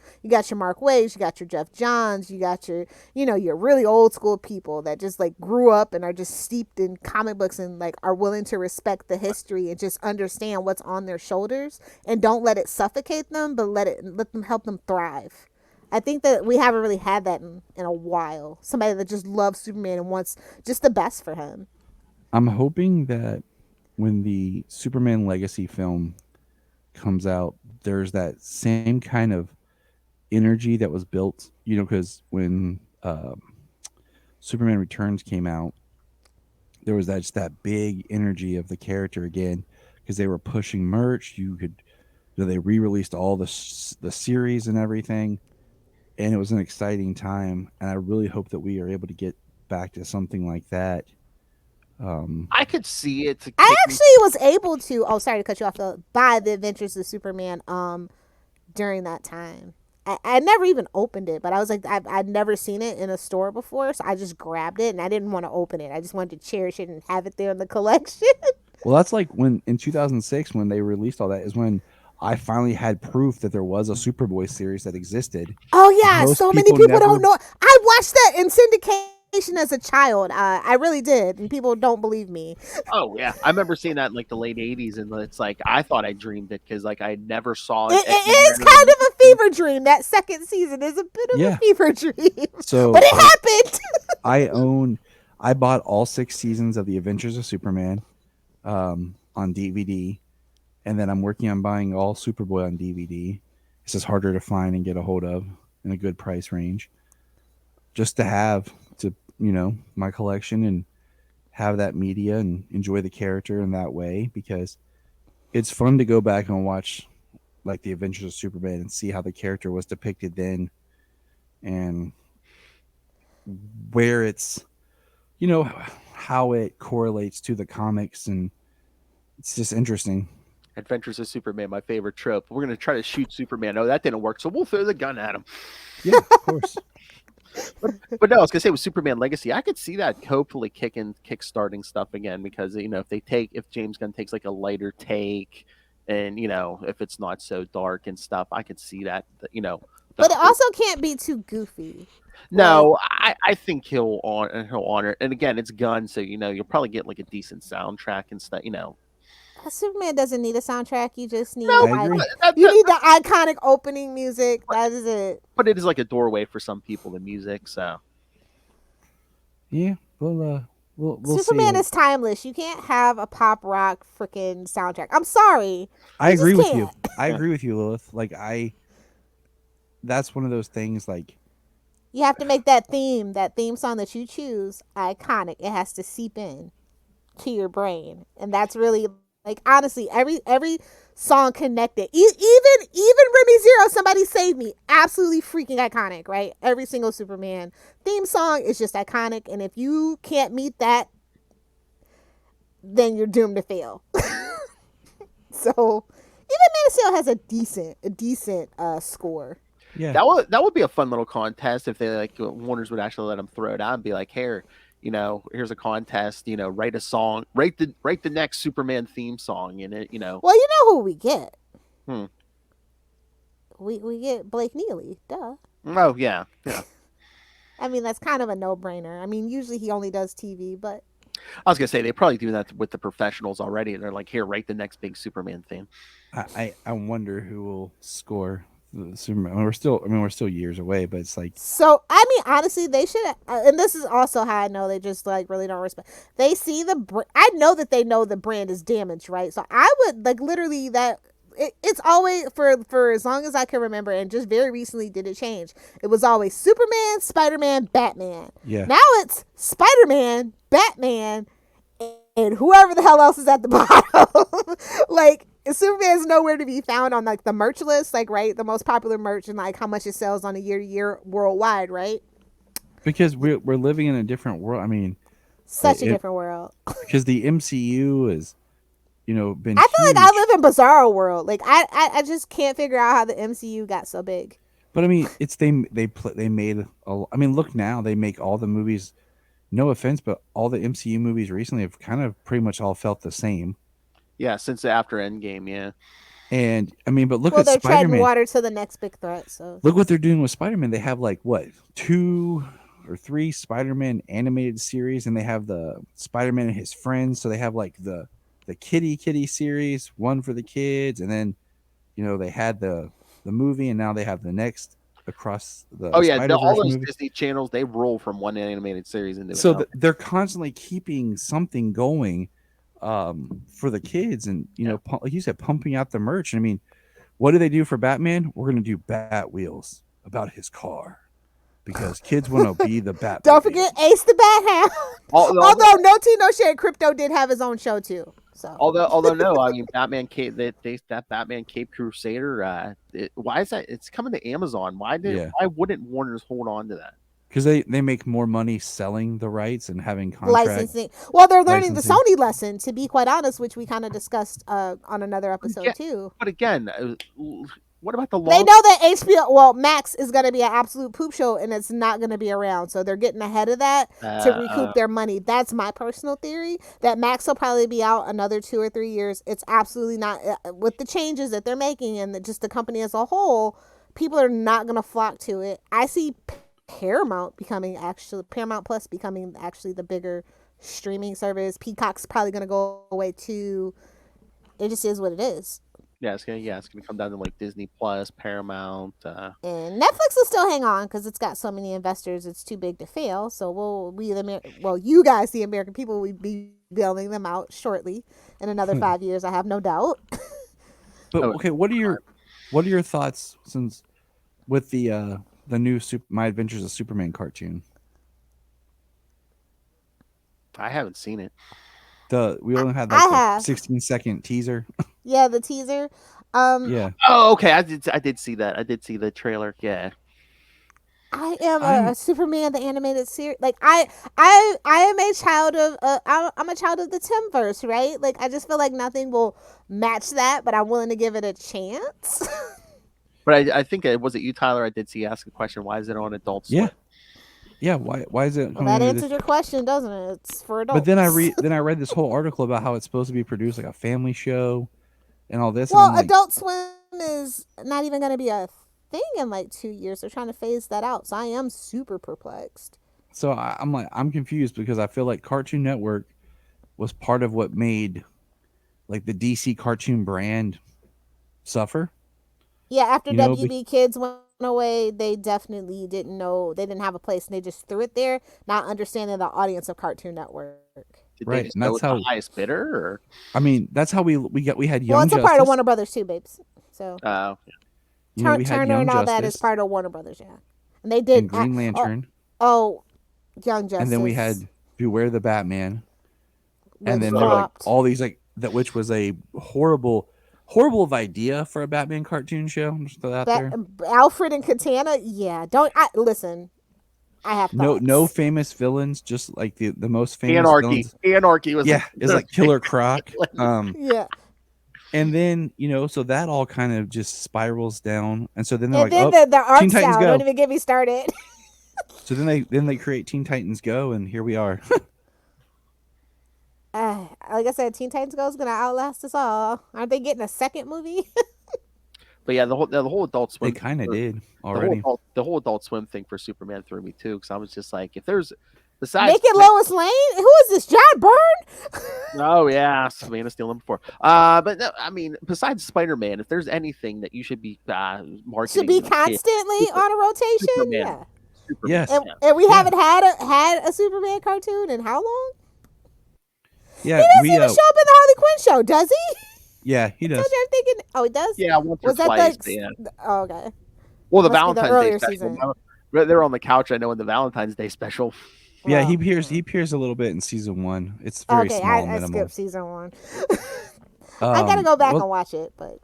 Mark Waid, you got your Jeff Johns, you got your, you know, your really old school people that just like grew up and are just steeped in comic books and like are willing to respect the history and just understand what's on their shoulders and don't let it suffocate them, but let them help them thrive. I think that we haven't really had that in a while. Somebody that just loves Superman and wants just the best for him. I'm hoping that when the Superman Legacy film comes out, there's that same kind of energy that was built, you know, because when Superman Returns came out, there was that big energy of the character again, because they were pushing merch. They re-released all the series and everything, and it was an exciting time. And I really hope that we are able to get back to something like that. I could see it. I actually was able to. Oh, sorry to cut you off. Buy the Adventures of Superman. During that time, I never even opened it, but I was like, I'd never seen it in a store before, so I just grabbed it and I didn't want to open it. I just wanted to cherish it and have it there in the collection. Well, that's like when in 2006 when they released all that is when I finally had proof that there was a Superboy series that existed. Oh yeah, Most so many people don't know. I watched that in syndication as a child. I really did, and people don't believe me. Oh yeah, I remember seeing that in like the late '80s, and it's like I thought I dreamed it because like I never saw it. It is kind of a fever dream. That second season is a bit of a fever dream. So, but it happened. I bought all 6 seasons of The Adventures of Superman on DVD, and then I'm working on buying all Superboy on DVD. It's just harder to find and get a hold of in a good price range, just to have my collection and have that media and enjoy the character in that way, because it's fun to go back and watch like The Adventures of Superman and see how the character was depicted then and where it's, how it correlates to the comics, and it's just interesting. Adventures of Superman, my favorite trope. We're gonna try to shoot Superman. Oh, that didn't work, so we'll throw the gun at him. Yeah, of course. But no, I was gonna say with Superman Legacy, I could see that hopefully kickstarting stuff again, because if James Gunn takes like a lighter take, and if it's not so dark and stuff, I could see that. But it also can't be too goofy. No, I think he'll honor it. And again, it's Gunn, so you'll probably get like a decent soundtrack and stuff. Superman doesn't need a soundtrack. You just need you need the iconic opening music. That is it. But it is like a doorway for some people, the music. So yeah, we'll Superman see. is timeless. You can't have a pop rock freaking soundtrack. I'm sorry. I agree with you. I agree with you, Lilith. Like that's one of those things. Like you have to make that theme song that you choose iconic. It has to seep in to your brain, and that's really. Like, honestly, every song connected. Even Remy Zero, Somebody Save Me, absolutely freaking iconic, right? Every single Superman theme song is just iconic, and if you can't meet that, then you're doomed to fail. So, even Man of Steel has a decent score. Yeah, that would be a fun little contest if they Warner's would actually let them throw it out and be like, here. Here's a contest, write a song, write the next Superman theme song in it, Well, you know who we get. Hmm. We get Blake Neely, duh. Oh, yeah. I mean, that's kind of a no-brainer. I mean, usually he only does TV, but... I was going to say, they probably do that with the professionals already, and they're like, here, write the next big Superman theme. I wonder who will score Superman. We're still years away, but it's like. So I mean, honestly, they should. And this is also how I know they just really don't respect. They see I know that they know the brand is damaged, right? So I would literally that. It's always for as long as I can remember, and just very recently did it change. It was always Superman, Spider-Man, Batman. Yeah. Now it's Spider-Man, Batman, and whoever the hell else is at the bottom. Superman's nowhere to be found on the merch list, right? The most popular merch and how much it sells on a year-to-year worldwide, right? Because we're living in a different world. I mean, such a different world. Because the MCU is, been. I feel huge. like I live in bizarro world. I just can't figure out how the MCU got so big. But I mean, it's they made. I mean, look now, they make all the movies no offense, but all the MCU movies recently have kind of pretty much all felt the same. Yeah, since after Endgame, yeah. And I mean, but look well, at they're treading Spider-Man. water to the next big threat. So Look what they're doing with Spider-Man. They have like what 2 or 3 Spider-Man animated series, and they have the Spider-Man and his friends. So they have like the kitty series, one for the kids, and then they had the movie, and now they have the next across the Oh yeah, Spider-Verse all those movie. Disney channels, they roll from one animated series into So another. they're constantly keeping something going for the kids, and like you said, pumping out the merch. I mean, what do they do for Batman? We're going to do Bat Wheels about his car because kids want to be the Bat. Don't forget Ace the Bat Hound. Although No Tea No Shade, Crypto did have his own show too. So although no, I mean Batman Cape that Batman Cape Crusader. Why is that? It's coming to Amazon. Why wouldn't Warner's hold on to that? Because they make more money selling the rights and having contracts. Licensing. Well, they're learning the Sony lesson, to be quite honest, which we kind of discussed on another episode too. But again, what about the law? They know that HBO, Max is going to be an absolute poop show, and it's not going to be around. So they're getting ahead of that to recoup their money. That's my personal theory. That Max will probably be out another 2 or 3 years. It's absolutely not with the changes that they're making and just the company as a whole. People are not going to flock to it. I see Paramount Plus becoming actually the bigger streaming service. Peacock's probably going to go away too. It just is what it is. Yeah, it's gonna come down to like Disney Plus, Paramount, and Netflix will still hang on because it's got so many investors. It's too big to fail. So you guys, the American people, will be bailing them out shortly in another 5 years. I have no doubt. But okay, what are your thoughts since with the new My Adventures of Superman cartoon? I haven't seen it. We only had like a 16-second teaser. Yeah, the teaser. Yeah. Oh, okay. I did see that. I did see the trailer. Yeah. I am a Superman the animated series. Like I am a child of I'm a child of the Timverse, right? Like I just feel like nothing will match that, but I'm willing to give it a chance. But I think was it you, Tyler? I did see you ask a question. Why is it on Adult Swim? Yeah. Yeah, why is it? Well, that answers your question, doesn't it? It's for adults. But then I read this whole article about how it's supposed to be produced like a family show, and all this. Well, Adult Swim is not even going to be a thing in like 2 years. They're trying to phase that out. So I am super perplexed. So I'm confused because I feel like Cartoon Network was part of what made like the DC cartoon brand suffer. Yeah, after WB Kids went away, they definitely didn't know, they didn't have a place, and they just threw it there, not understanding the audience of Cartoon Network. Did they just go with the highest bidder? Or? I mean, that's how we had Young Justice. Well, it's a part of Warner Brothers too, babes. So Turner and all that is part of Warner Brothers, yeah. And they did and Green Lantern. Young Justice. And then we had Beware the Batman. And then there were like all these which was a horrible idea for a Batman cartoon show. Just throw that there. Alfred and Katana, yeah. Listen. I have thoughts. No famous villains, just like the most famous villains. Anarchy was it's like Killer Croc. Yeah. And then so that all kind of just spirals down, and so then they're the art style. Don't even get me started. So then they create Teen Titans Go, and here we are. Like I said, Teen Titans Go is gonna outlast us all. Aren't they getting a second movie? But yeah, the whole Adult Swim. They kind of did already. The whole Adult Swim thing for Superman threw me too, because I was just like, if there's besides make it Lois Lane. Who is this? John Byrne? Oh yeah, Man of Steel number 4. But no, I mean, besides Spider-Man, if there's anything that you should be marketing, should be constantly on a rotation. Superman. Yeah. Yes. And we haven't had a Superman cartoon in how long? Yeah, he doesn't even show up in the Harley Quinn show, does he? Yeah, he does. I'm thinking, he does? Yeah, once or twice. Oh, okay. Well, the Valentine's Day special. They're on the couch, I know, in the Valentine's Day special. Yeah, he appears a little bit in season 1. It's very small. I skipped season 1. I gotta go back and watch it, but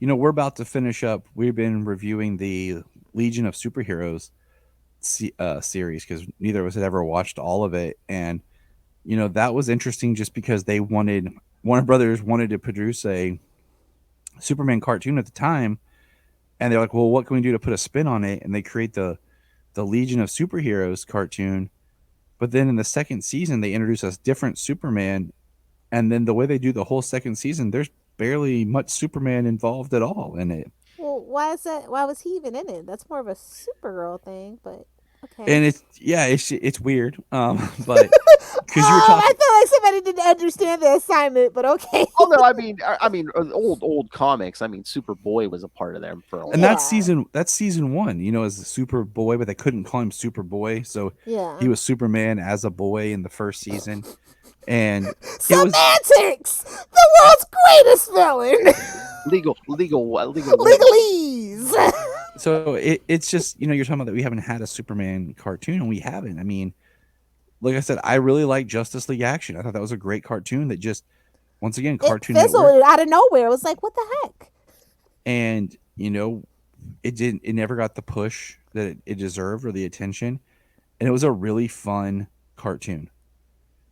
we're about to finish up. We've been reviewing the Legion of Superheroes series because neither of us had ever watched all of it, and that was interesting just because Warner Brothers wanted to produce a Superman cartoon at the time, and they're like, well, what can we do to put a spin on it? And they create the Legion of Superheroes cartoon, But then in the second season, they introduce us different Superman, and then the way they do the whole second season, there's barely much Superman involved at all in it. Well, why is that? Why was he even in it? That's more of a Supergirl thing, but okay. And it's weird, but because you were talking, I feel like somebody didn't understand the assignment, but okay. Oh no, I mean, old comics. I mean, Superboy was a part of them for a while. and that's season 1. You know, as Superboy, but they couldn't call him Superboy, so Yeah. he was Superman as a boy in the first season, and Semantics, the world's greatest villain. Legalese. So it's just, you know, you're talking about that we haven't had a Superman cartoon, and we haven't. I mean, like I said, I really like Justice League Action. I thought that was a great cartoon that just, once again, Cartoon It fizzled Network. out of nowhere. It was like, what the heck? And, you know, it never got the push that it deserved or the attention. And it was a really fun cartoon.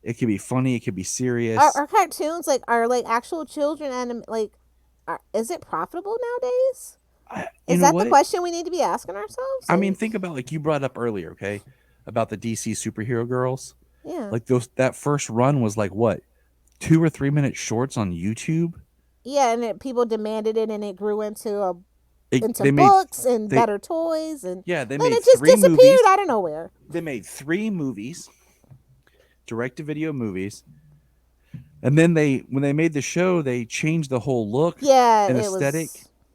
It could be funny, it could be serious. Are cartoons are actual children is it profitable nowadays? Is that the question we need to be asking ourselves? I mean, think about, like you brought up earlier, okay, about the DC superhero girls. Yeah. Like that first run was like what, 2 or 3 minute shorts on YouTube. Yeah, and people demanded it, and it grew into They books and better toys, and they then made it just 3 disappeared movies. out of nowhere. They made 3 movies, direct-to-video movies, and then when they made the show, they changed the whole look, and aesthetic,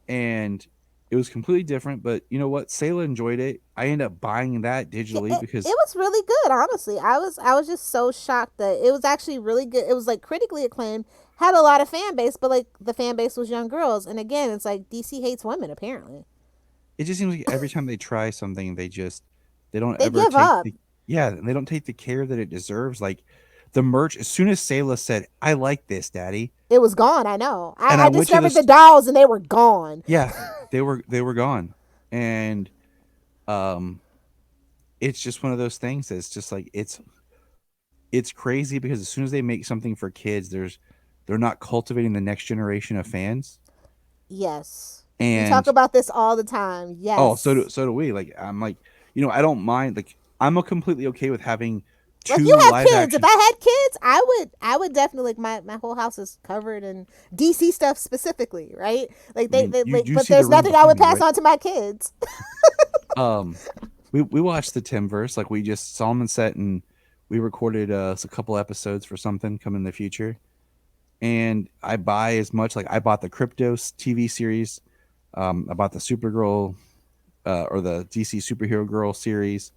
and it was completely different. But you know what? Sayla enjoyed it. I ended up buying that digitally because it was really good. Honestly, I was just so shocked that it was actually really good. It was like critically acclaimed, had a lot of fan base, but like the fan base was young girls. And again, it's like DC hates women apparently. it just seems like every time they try something, they don't They ever give take up. they don't take the care that it deserves. Like the merch, as soon as Sayla said, "I like this, Daddy," It was gone. I know. And I I went to discovered the the dolls, and they were gone. yeah, they were gone, and it's just one of those things that's just like it's crazy because as soon as they make something for kids, they're not cultivating the next generation of fans. Yes. And we talk about this all the time. Yes. Oh, so do we. Like I'm like, you know, I don't mind. Like I'm completely okay with having 2 Like you have live kids. action. If I had kids, I would definitely like my whole house is covered in DC stuff specifically, right? Like I mean, you do but see the there's room nothing I would behind me, pass right? on to my kids. We watched the Timverse. Like we just Solomon set and we recorded a couple episodes for something coming in the future. And I buy as much, like I bought the Kryptos TV series, I bought the Supergirl or the DC Superhero Girl series,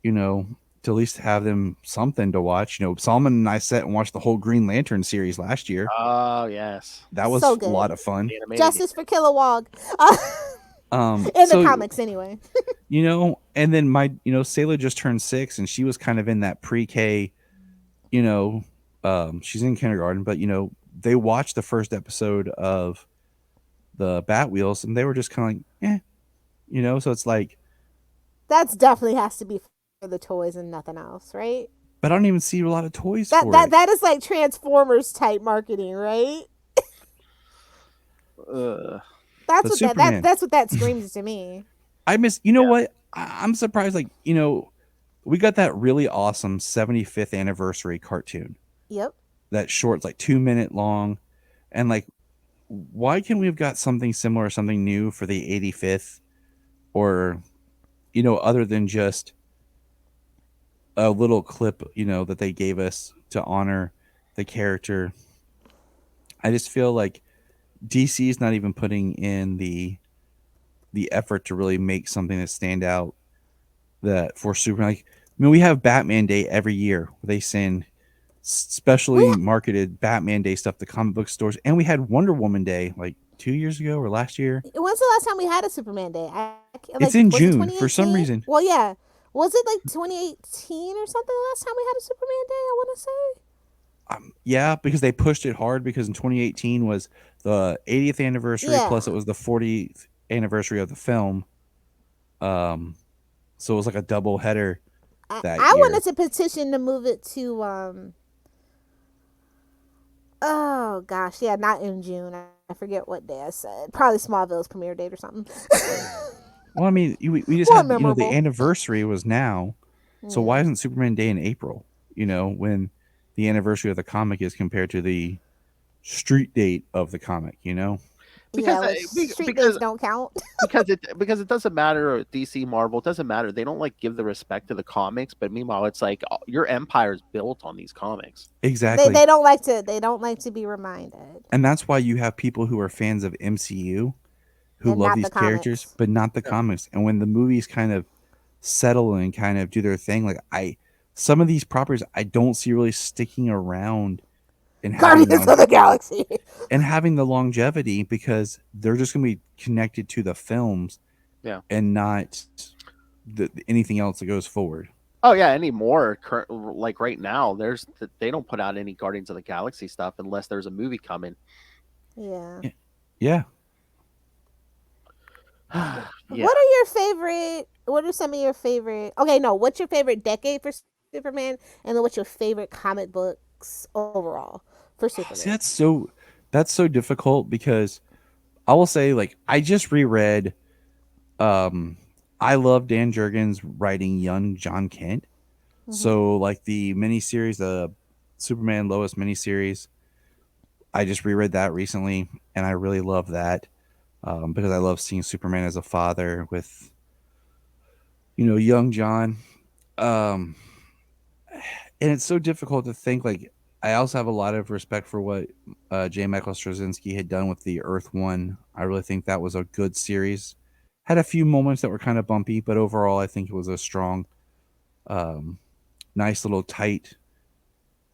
you know, to at least have them something to watch. You know, Solomon and I sat and watched the whole Green Lantern series last year. Oh yes, That was So a good. lot of fun. Justice for Kilowog. In the comics anyway. You know, and then Sayla just turned 6 and she was kind of in that pre-K, you know, she's in kindergarten, but you know, they watched the first episode of the Batwheels and they were just kind of like, you know, so it's like That's definitely has to be for the toys and nothing else, right? but I don't even see a lot of toys That for that it. that is like Transformers type marketing, right? But That's Superman. that's what that screams to me. I miss, you know what? I'm surprised, like, you know, we got that really awesome 75th anniversary cartoon. Yep. That short, it's like 2 minute long. And like, why can't we have got something similar, something new for the 85th? Or, you know, other than just a little clip, you know, that they gave us to honor the character. I just feel like DC is not even putting in the effort to really make something that stand out that for Superman. Like, I mean, we have Batman Day every year. They send specially marketed Batman Day stuff to comic book stores, and we had Wonder Woman Day like 2 years ago or last year. When's the last time we had a Superman Day? It's in was it June for some 2018? reason. Well, yeah. Was it like 2018 or something the last time we had a Superman Day, I want to say? Yeah, because they pushed it hard because in 2018 was the 80th anniversary plus it was the 40th anniversary of the film. So it was like a double header that I year. wanted to petition to move it to oh gosh, yeah, not in June. I forget what day I said. Probably Smallville's premiere date or something. Well, I mean, we just More had, you know, the memorable. anniversary was now. So Yeah. why isn't Superman Day in April? When the anniversary of the comic is compared to the street date of the comic. Because Yeah, which street days don't count. because it doesn't matter DC Marvel, it doesn't matter. They don't like give the respect to the comics, but meanwhile it's like your empire is built on these comics. Exactly. They don't like to be reminded. And that's why you have people who are fans of MCU who And love not these the characters, comics. but not the Yeah. comics. And when the movies kind of settle and kind of do their thing, like some of these properties I don't see really sticking around and having Guardians of the Galaxy. and having the longevity because they're just going to be connected to the films, Yeah. and not anything else that goes forward. Oh yeah, anymore. Like right now, they don't put out any Guardians of the Galaxy stuff unless there's a movie coming. Yeah. Yeah. Yeah. What are some of your favorite what's your favorite decade for Superman, and then what's your favorite comic books overall for Superman? See, that's so difficult because I will say, like, I just reread I love Dan Jurgens writing young John Kent. Mhm. So like the miniseries, the Superman Lois miniseries, I just reread that recently and I really love that. Because I love seeing Superman as a father with young John. And it's so difficult to think, like, I also have a lot of respect for what J. Michael Straczynski had done with the Earth One. I really think that was a good series. Had a few moments that were kind of bumpy, but overall I think it was a strong, nice little tight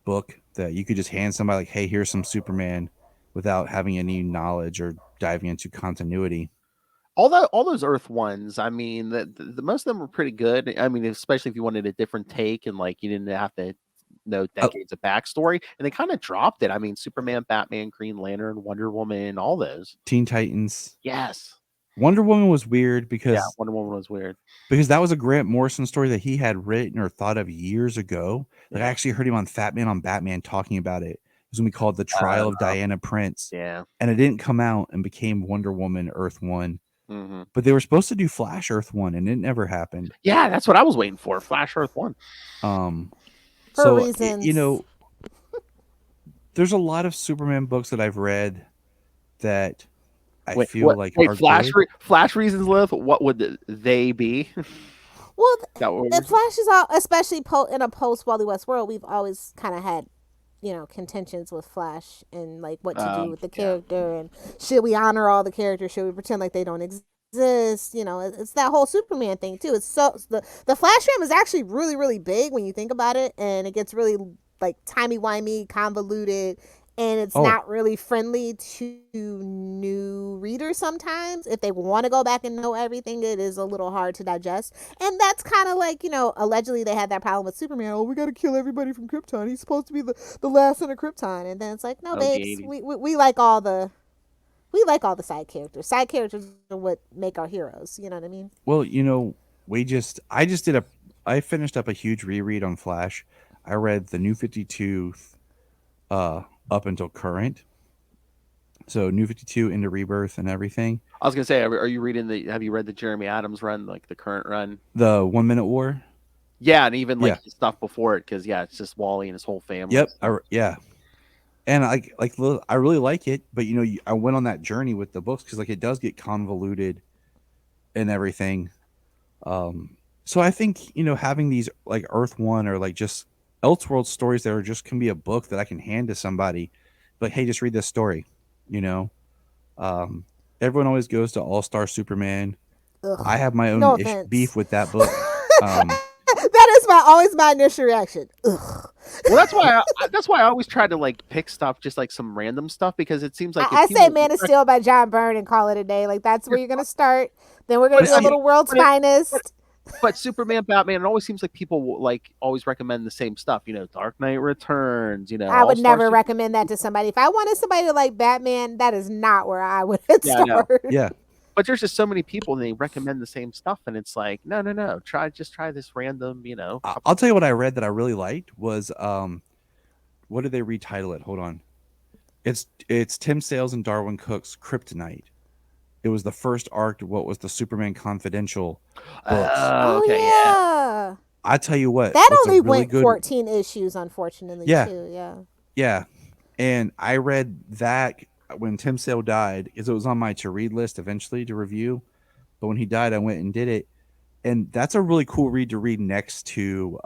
book that you could just hand somebody, like, hey, here's some Superman, without having any knowledge or diving into continuity. All those Earth ones, I mean, the most of them were pretty good. I mean, especially if you wanted a different take and like you didn't have to know decades of backstory. And they kind of dropped it. I mean, Superman, Batman, Green Lantern, Wonder Woman, all those. Teen Titans. Yes. Wonder Woman was weird because Wonder Woman was weird because that was a Grant Morrison story that he had written or thought of years ago. Like, I actually heard him on Fat Man on Batman talking about it. It was when we called The Trial of Diana Prince. Yeah. And it didn't come out and became Wonder Woman Earth One. Mm-hmm. But they were supposed to do Flash Earth One, and it never happened. Yeah, that's what I was waiting for. Flash Earth One. For reasons. There's a lot of Superman books that I've read that I feel wait, like are Flash good. Flash reasons, Liv. What would they be? Well, That the Flash is all, especially in a post Wally West world, we've always kind of had, contentions with Flash and like what to do with the character, and should we honor all the characters? Should we pretend like they don't exist? It's that whole Superman thing too. It's so the Flash film is actually really, really big when you think about it, and it gets really like timey-wimey, convoluted, and it's not really friendly to new readers sometimes. If they want to go back and know everything, it is a little hard to digest. And that's kind of like, allegedly they had that problem with Superman. Oh, we got to kill everybody from Krypton. He's supposed to be the last son of Krypton. And then it's like, no, babes, we like all the side characters. Side characters are what make our heroes. You know what I mean? Well, I finished up a huge reread on Flash. I read the New 52 up until current. So New 52 into Rebirth and everything. I was gonna say, are you reading have you read the Jeremy Adams run, like the current run? The 1 Minute War? Yeah, and even like the stuff before it, because it's just Wally and his whole family. Yep. And I really like it, but I went on that journey with the books because like it does get convoluted and everything. So I think having these like Earth One or like just Elseworld stories that are just can be a book that I can hand to somebody, like, hey, just read this story. Everyone always goes to All-Star Superman. Ugh. I have my own beef with that book. That is always my initial reaction. Ugh. Well, that's why I always try to like pick stuff, just like some random stuff, because it seems like I say Man of Steel by John Byrne and call it a day. Like, that's where you're gonna start. Then we're gonna do a little World's Finest. But Superman, Batman, it always seems like people like always recommend the same stuff. Dark Knight Returns. I would never recommend that to somebody. If I wanted somebody to like Batman, that is not where I would start. Yeah. But there's just so many people and they recommend the same stuff, and it's like, no. Try this random, I'll tell you what I read that I really liked was what did they retitle it? Hold on. It's Tim Sales and Darwin Cook's Kryptonite. It was the first arc to what was the Superman Confidential books. Okay, yeah. I tell you what, That what's a only really went good 14 issues, unfortunately, Yeah. too. Yeah. Yeah. And I read that when Tim Sale died, because it was on my to read list eventually to review. But when he died, I went and did it. And that's a really cool read to read next to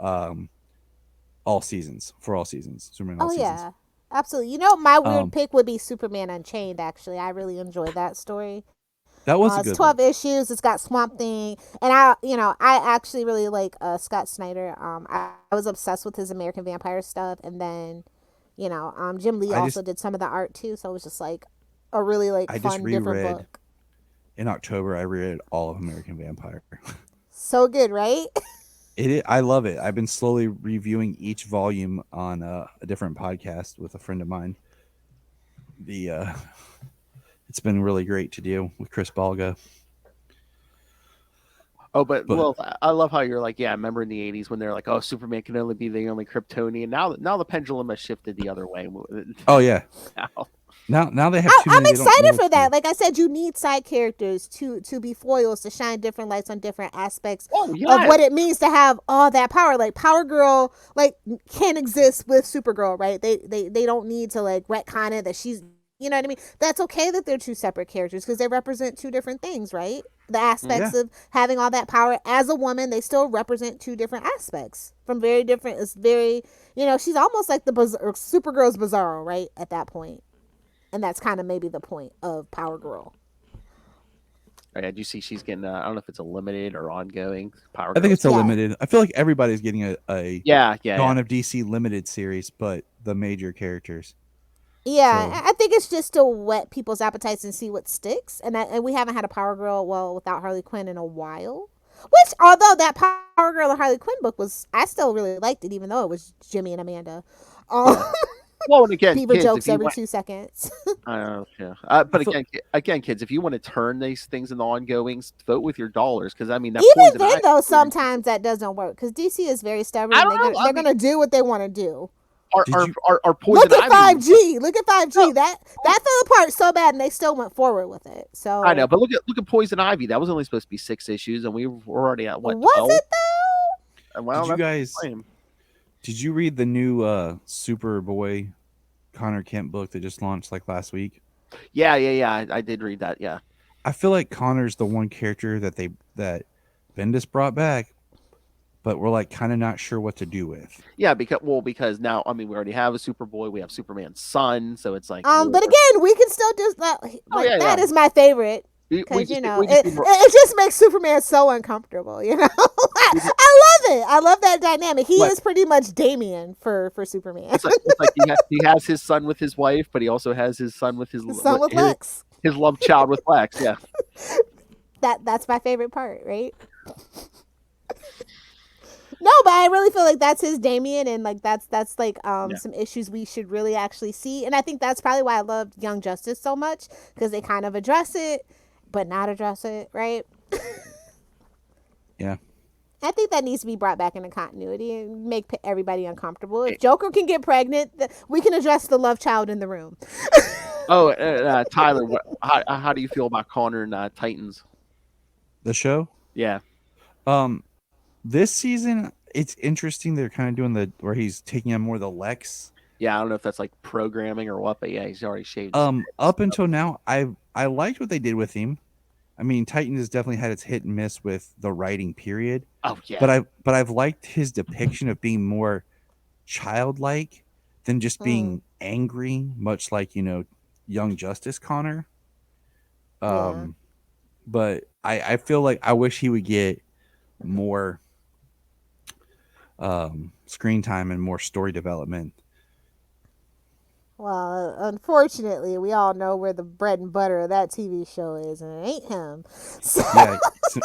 All Seasons, Superman All Oh, Seasons. yeah. Absolutely. You know, my weird Um, pick would be Superman Unchained, actually. I really enjoyed that story. That was a It's good 12 one. issues. It's got Swamp Thing. And I actually really like Scott Snyder. I was obsessed with his American Vampire stuff. And then, Jim Lee I also just did some of the art too. So it was just like a really like I just fun, different reread book. in October. I reread all of American Vampire. So good, right? I love it. I've been slowly reviewing each volume on a different podcast with a friend of mine. It's been really great to do with Chris Balga. Oh, but well, I love how you're like, yeah, I remember in the 80s when they're like, oh, Superman can only be the only Kryptonian. Now the pendulum has shifted the other way. Oh yeah. Now they have too many. I'm they don't know excited what for to that. do. Like I said, you need side characters to be foils to shine different lights on different aspects Oh, of yeah. what it means to have all that power. Like Power Girl, like can exist with Supergirl, right? They don't need to like retcon it that she's, you know what I mean? That's okay that they're two separate characters because they represent two different things, right? The aspects of having all that power as a woman, they still represent two different aspects from very different. It's very, she's almost like the Supergirl's Bizarro, right? At that point. And that's kind of maybe the point of Power Girl. Oh, yeah, do you see she's getting? I don't know if it's a limited or ongoing Power. I think it's a Yeah. limited. I feel like everybody's getting a Dawn yeah. of DC limited series, but the major characters. Yeah, So- I think it's just to whet people's appetites and see what sticks. And we haven't had a Power Girl, without Harley Quinn in a while. Which, although that Power Girl and Harley Quinn book I still really liked it, even though it was Jimmy and Amanda. Well, and again, Beaver kids, jokes if you every want, 2 seconds. I don't know, yeah. But again, kids, if you want to turn these things into ongoings, vote with your dollars because I mean, that Even Poison then, Ivy- though, sometimes that doesn't work because DC is very stubborn. I And don't know, they're going to do what they want to do. Our Poison Look at Ivy. 5G. Look at 5G. That fell apart so bad, and they still went forward with it. So I know, but look at Poison Ivy. That was only supposed to be 6 issues, and we're already at what? Was 12? it though? Well, Did you that's guys? lame. Did you read the new Superboy Connor Kent book that just launched like last week? Yeah. I did read that. Yeah. I feel like Connor's the one character that Bendis brought back, but we're like kind of not sure what to do with. Yeah, because now I mean we already have a Superboy, we have Superman's son, so it's like But again, we can still do that. Like that is my favorite because it just makes Superman so uncomfortable. I love it. I love that dynamic. He is pretty much Damian for Superman. It's like he has his son with his wife, but he also has his son with his son with Lex. His love child with Lex. Yeah. That's my favorite part, right? No, but I really feel like that's his Damian, and like that's like some issues we should really actually see, and I think that's probably why I loved Young Justice so much because they kind of address it, but not address it, right? Yeah, I think that needs to be brought back into continuity and make everybody uncomfortable. If Joker can get pregnant, we can address the love child in the room. Tyler, how do you feel about Connor and Titans? the show. Yeah. This season, it's interesting. They're kind of doing where he's taking on more the Lex. Yeah, I don't know if that's like programming or what, but yeah, he's already shaved. Up until now, I liked what they did with him. I mean, Titans has definitely had its hit and miss with the writing period. Oh yeah. But I've liked his depiction of being more childlike than just being angry, much like Young Justice Connor. But I feel like I wish he would get more screen time and more story development. Well, unfortunately, we all know where the bread and butter of that TV show is, and it ain't him. So. Yeah,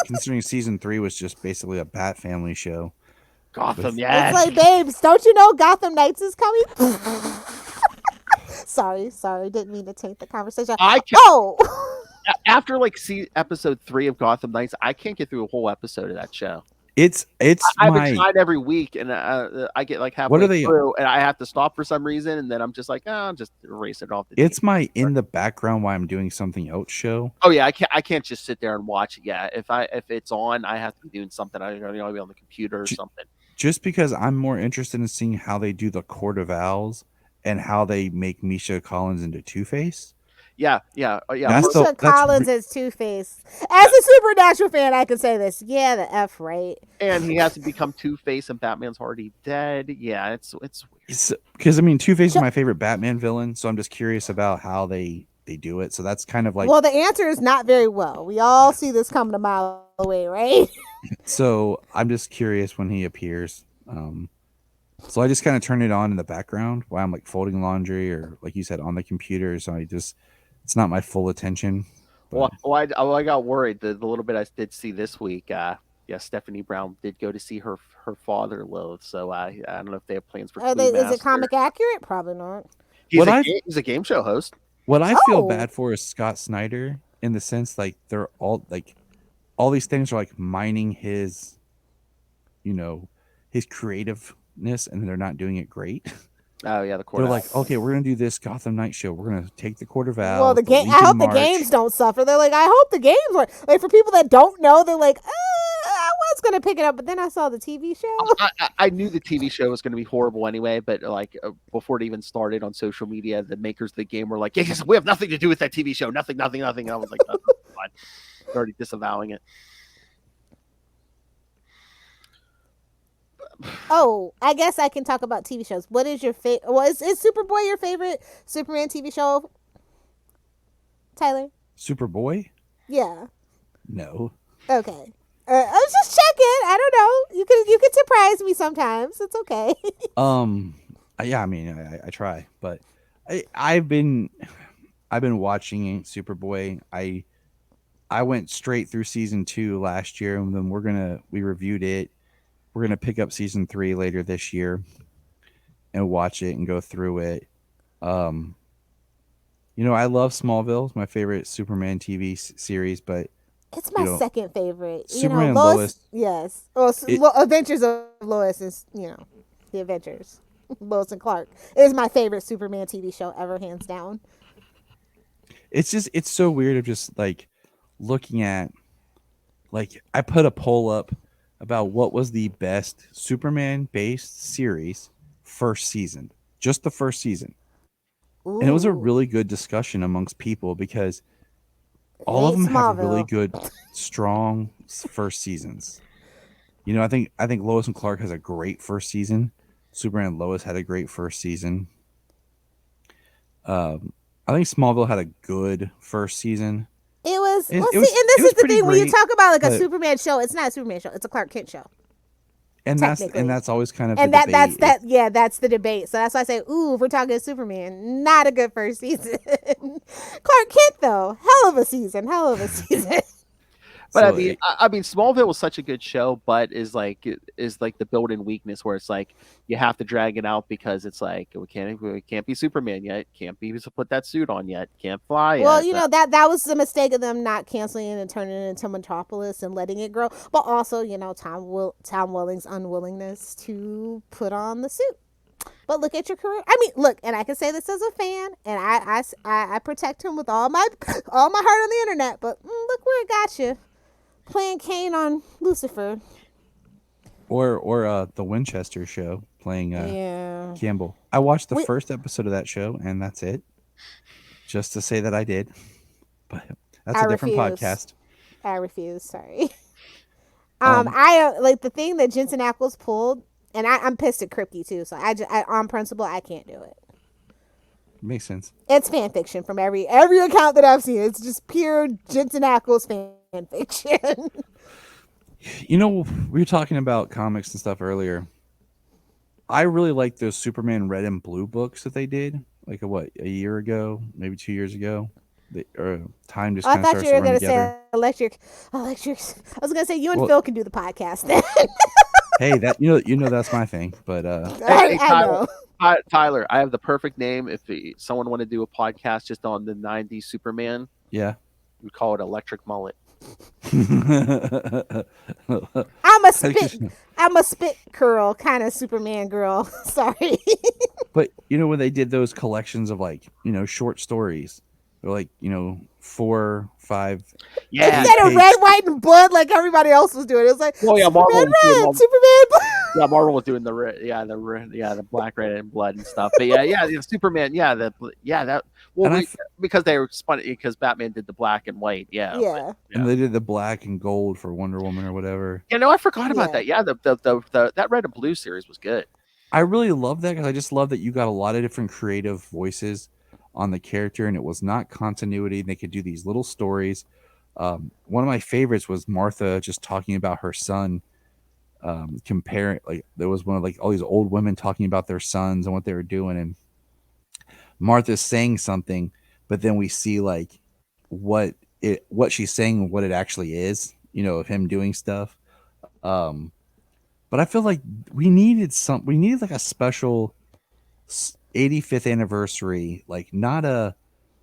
considering season 3 was just basically a Bat Family show. Gotham, yeah. It's like, babes, don't you know Gotham Knights is coming? Sorry, didn't mean to taint the conversation. After episode 3 of Gotham Knights, I can't get through a whole episode of that show. It's I've been trying every week, and I get like halfway through, and I have to stop for some reason, and then I'm just like, I'll just erase it off. It's my in the background while I'm doing something else show. Oh yeah, I can't just sit there and watch it. Yeah, if it's on, I have to be doing something. I gotta be on the computer or something. just because I'm more interested in seeing how they do the Court of Owls and how they make Misha Collins into Two-Face. Yeah. Misha Collins is Two-Face. As a Supernatural fan, I can say this. Yeah, the F, right? And he has to become Two-Face, and Batman's already dead. Yeah, it's weird. Because I mean, Two-Face is my favorite Batman villain, so I'm just curious about how they do it. So that's kind of like, well, the answer is not very well. We all see this coming a mile away, right? So I'm just curious when he appears. So I just kind of turn it on in the background while I'm like folding laundry or, like you said, on the computer. So it's not my full attention. But... Well, I got worried. The little bit I did see this week, Stephanie Brown did go to see her father live. So I don't know if they have plans for. Is it comic accurate? Probably not. He's a game show host. What I feel bad for is Scott Snyder, in the sense like they're all like all these things are like mining his, his creativeness, and they're not doing it great. Oh yeah, the Court. They're like, okay, we're gonna do this Gotham Knight show. We're gonna take the Court of Owls. Well, I hope the games don't suffer. They're like, I hope the games are like, for people that don't know. They're like, I was gonna pick it up, but then I saw the TV show. I knew the TV show was gonna be horrible anyway, but like before it even started on social media, the makers of the game were like, yes, we have nothing to do with that TV show. Nothing. And I was like, oh, fine. They're already disavowing it. Oh, I guess I can talk about TV shows. What is your favorite? Well, is Superboy your favorite Superman TV show, Tyler? Superboy? Yeah. No. Okay. I was just checking. I don't know. You can surprise me sometimes. It's okay. Yeah. I mean, I try, but I've been watching Superboy. I went straight through season 2 last year, and then we reviewed it. We're going to pick up season 3 later this year and watch it and go through it. I love Smallville. It's my favorite Superman TV series, but it's my second favorite. Superman Lois. Yes. Well, Adventures of Lois is, the Adventures. Lois and Clark is my favorite Superman TV show ever, hands down. It's so weird of just like looking at, like, I put a poll up about what was the best Superman-based series first season, just the first season. Ooh. And it was a really good discussion amongst people because all of them have really good, strong first seasons. I think Lois and Clark has a great first season. Superman and Lois had a great first season. I think Smallville had a good first season. It was, and this is the thing, when you talk about like a Superman show, it's not a Superman show, it's a Clark Kent show. And that's always kind of the debate. That's the debate. So that's why I say, if we're talking Superman, not a good first season. Clark Kent though, hell of a season. But so, I mean, Smallville was such a good show, but is like the built-in weakness where it's like you have to drag it out because it's like we can't be Superman yet, can't be put that suit on yet, can't fly yet. Well, that was the mistake of them not canceling it and turning it into Metropolis and letting it grow, but also Tom Welling's unwillingness to put on the suit. But look at your career. I mean, look, and I can say this as a fan, and I protect him with all my heart on the internet. But look where it got you. Playing Kane on Lucifer, or the Winchester show, playing Campbell. I watched the first episode of that show, and that's it. Just to say that I did, but that's a different podcast. I refuse. Sorry. I like the thing that Jensen Ackles pulled, and I'm pissed at Kripke too. So I on principle, I can't do it. Makes sense. It's fan fiction from every account that I've seen. It's just pure Jensen Ackles fan fiction. We were talking about comics and stuff earlier. I really like those Superman Red and Blue books that they did, like a year ago, maybe 2 years ago. Time just kind of starts to run together. Electric. I was gonna say you and Phil can do the podcast then. Hey, that that's my thing. But I know. Tyler, I have the perfect name if someone wanted to do a podcast just on the 90s Superman. Yeah. We call it Electric Mullet. I'm a spit curl kind of Superman girl. Sorry. But when they did those collections of like, short stories, they're like, 4, 5. Yeah. Instead of red, white, and blood like everybody else was doing. It was like Superman Red, Superman Blue. Yeah, Marvel was doing the black, red, and blood and stuff. But yeah, Superman, that because they were spun because Batman did the black and white, Yeah. And they did the black and gold for Wonder Woman or whatever. I forgot about that. Yeah. Yeah, the that red and blue series was good. I really love that because I just love that you got a lot of different creative voices on the character, and it was not continuity. They could do these little stories. One of my favorites was Martha just talking about her son. Comparing, like, there was one of like all these old women talking about their sons and what they were doing, and Martha's saying something, but then we see like what she's saying, what it actually is, of him doing stuff. But I feel like we needed like a special 85th anniversary, like not a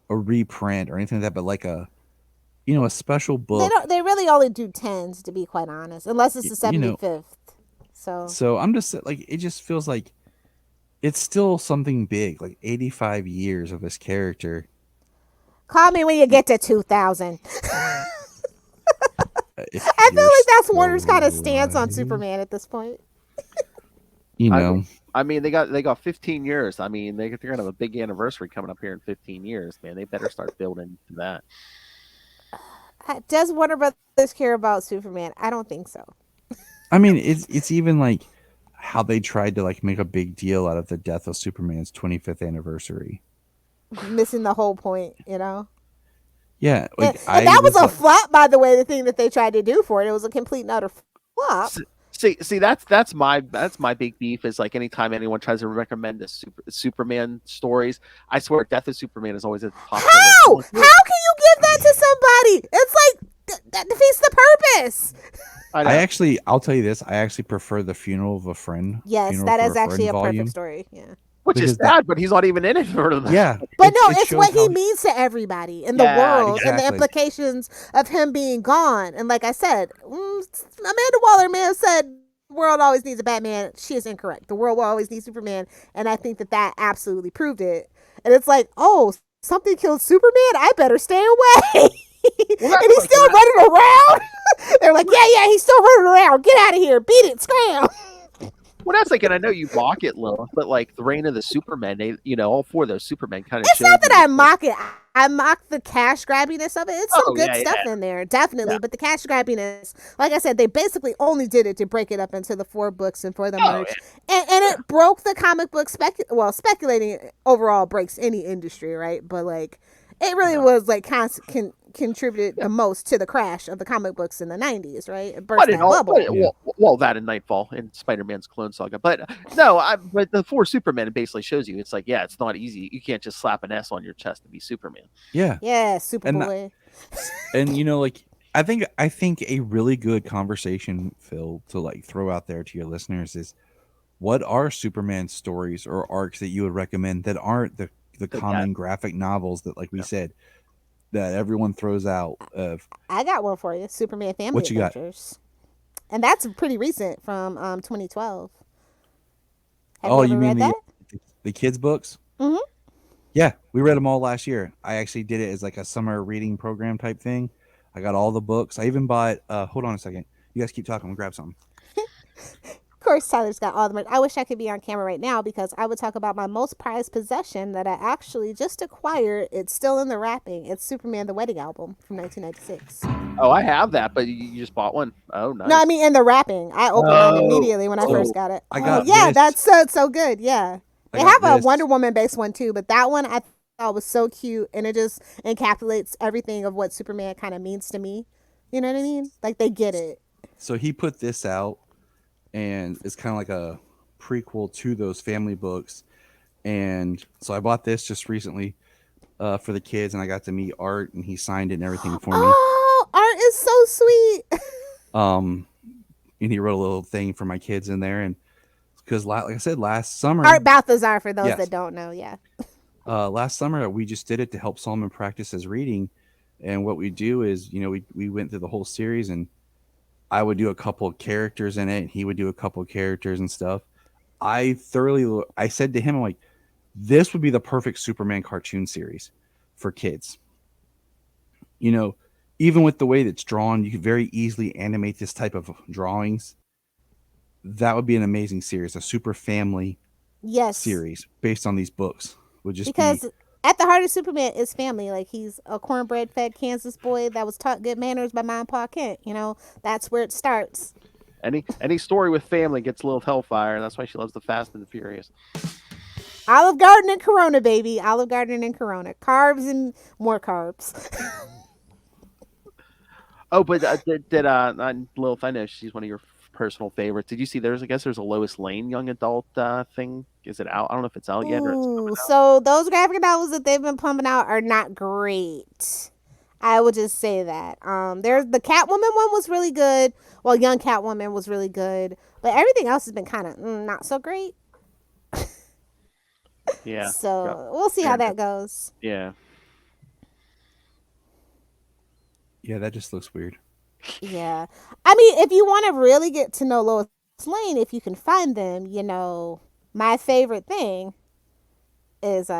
reprint or anything like that, but like a special book. They really only do 10s, to be quite honest, unless it's the 75th. So I'm just like, it just feels like it's still something big, like 85 years of this character. Call me when you get to 2000. I feel like that's Warner's kind of stance on Superman at this point. I mean, they got 15 years. I mean, they're gonna have a big anniversary coming up here in 15 years, man. They better start building to that. Does Warner Brothers care about Superman? I don't think so. I mean, it's even like how they tried to like make a big deal out of the death of Superman's 25th anniversary, missing the whole point, Yeah, like and that was a flop, by the way. The thing that they tried to do for it was a complete and utter flop. See, that's my big beef is like anytime anyone tries to recommend the Superman stories, I swear Death of Superman is always at the top. How can you give that to somebody? It's like that defeats the purpose. I'll tell you this. I actually prefer the Funeral of a Friend. Yes, that is actually a perfect story. Yeah. Which is sad, but he's not even in it for them. Yeah. But it's what he means to everybody in the world and the exactly. implications of him being gone. And like I said, Amanda Waller may have said the world always needs a Batman. She is incorrect. The world will always need Superman. And I think that absolutely proved it. And it's like, oh, something killed Superman? I better stay away. Well, and he's still running around. They're like, yeah, he's still running around. Get out of here. Beat it. Scram. Well, that's like, and I know you mock it, Lilith, but like the Reign of the Supermen, they, all four of those Supermen kind of. It's not that I mock it. I mock the cash grabbiness of it. It's some good stuff in there, definitely. Yeah. But the cash grabbiness, like I said, they basically only did it to break it up into the 4 books and for the merch. Yeah. And it broke the comic book speculating overall breaks any industry, right? But like, it really was like contributed the most to the crash of the comic books in the 90s, right? It burst that bubble. Well, that and Nightfall and Spider-Man's Clone Saga. But no, but the 4 Supermen basically shows you it's like, yeah, it's not easy. You can't just slap an S on your chest to be Superman. Yeah. Yeah, Superboy. And like, I think a really good conversation, Phil, to like throw out there to your listeners is, what are Superman stories or arcs that you would recommend that aren't the common graphic novels that, like we said, that everyone throws out of? I got one for you. Superman Family Adventures. And that's pretty recent from 2012. Have you ever read that? The kids' books? Mm-hmm. Yeah, we read them all last year. I actually did it as like a summer reading program type thing. I got all the books. I even bought, hold on a second. You guys keep talking. I'm going to grab something. Of course, Tyler's got all the merch. I wish I could be on camera right now because I would talk about my most prized possession that I actually just acquired. It's still in the wrapping. It's Superman the Wedding Album from 1996. Oh, I have that, but you just bought one. Oh, nice. No, I mean in the wrapping. I opened it immediately when I first got it. I got that's so good. Yeah. They have a Wonder Woman based one too, but that one I thought was so cute and it just encapsulates everything of what Superman kind of means to me. You know what I mean? Like they get it. So he put this out. And it's kind of like a prequel to those family books. And so I bought this just recently for the kids, and I got to meet Art, and he signed it and everything for me. Oh, Art is so sweet. And he wrote a little thing for my kids in there, and because like I said, last summer, Art Balthazar, for those that don't know, last summer we just did it to help Solomon practice his reading, and what we do is, we went through the whole series and. I would do a couple of characters in it. And he would do a couple of characters and stuff. I said to him, I'm like, this would be the perfect Superman cartoon series for kids. Even with the way that's drawn, you could very easily animate this type of drawings. that would be an amazing series, a super family series based on these books. Would just because at the heart of Superman is family. Like, he's a cornbread fed Kansas boy that was taught good manners by Mom and Pa Kent. You know, that's where it starts. Any story with family gets a little hellfire, and that's why she loves the Fast and the Furious. Olive Garden and Corona, baby. Olive Garden and Corona. Carbs and more carbs. Oh, but did Lilith, I know she's one of your personal favorites. Did you see there's a Lois Lane young adult thing? Is it out? I don't know if it's out yet. Ooh, so those graphic novels that they've been pumping out are not great. I would just say that. There's the Catwoman one was really good. Well, Young Catwoman was really good, but everything else has been kind of not so great. Yeah. So we'll see how that goes. Yeah. Yeah, that just looks weird. Yeah. I mean, if you want to really get to know Lois Lane, if you can find them, you know, my favorite thing is,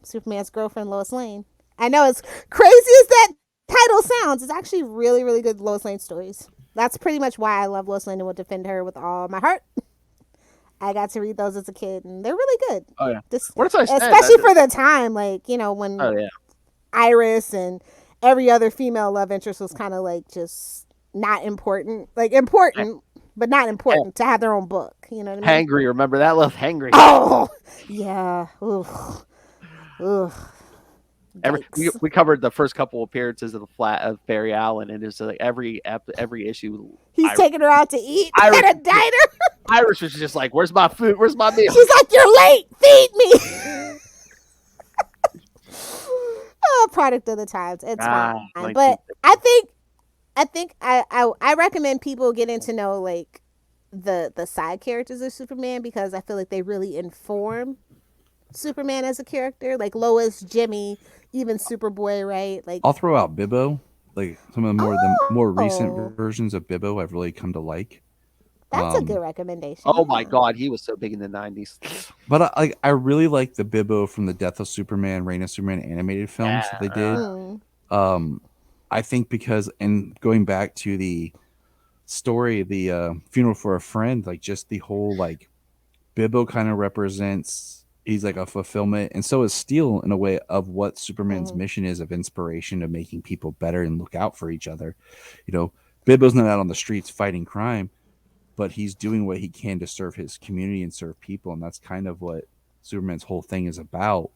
Superman's girlfriend, Lois Lane. I know it's crazy as that title sounds. It's actually really, really good Lois Lane stories. That's pretty much why I love Lois Lane and will defend her with all my heart. I got to read those as a kid, and they're really good. Oh, yeah. What did I say? Especially for the time, like, you know, when Iris and every other female love interest was kind of like just not important. Like, important, but not important to have their own book. You know what I mean? Hangry, remember that? Love Hangry. Oh, yeah. Ugh. We covered the first couple appearances of Barry Allen, and it's like every issue. He's taking her out to eat at a diner. Iris was just like, "Where's my food? Where's my meal?" She's like, "You're late. Feed me." Oh, product of the times. It's fine, but I think I recommend people getting to know like the side characters of Superman, because I feel like they really inform Superman as a character, like Lois, Jimmy, even Superboy, right? Like, I'll throw out Bibbo. Like some of the more recent versions of Bibbo I've really come to like. That's a good recommendation. Oh my God, he was so big in the 90s. But I really like the Bibbo from the Death of Superman, Reign of Superman animated films that they did. I think because, and going back to the story, the Funeral for a Friend, like just the whole like Bibbo kind of represents. He's like a fulfillment, and so is Steel in a way of what Superman's mission is, of inspiration, of making people better and look out for each other. You know, Bibbo's not out on the streets fighting crime, but he's doing what he can to serve his community and serve people, and that's kind of what Superman's whole thing is about.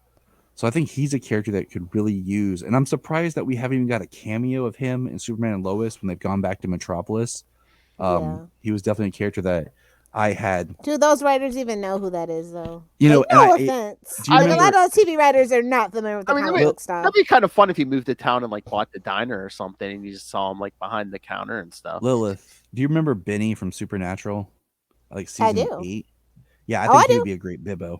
So I think he's a character that could really use, and I'm surprised that we haven't even got a cameo of him in Superman and Lois when they've gone back to Metropolis. He was definitely a character that I had. Do those writers even know who that is, though? You know, no offense. A lot of those TV writers are not familiar with the comic book stuff. That'd be kind of fun if you moved to town and like bought the diner or something, and you just saw him like behind the counter and stuff. Lilith, do you remember Benny from Supernatural? Like season 8? Yeah, I think he'd be a great Bibbo.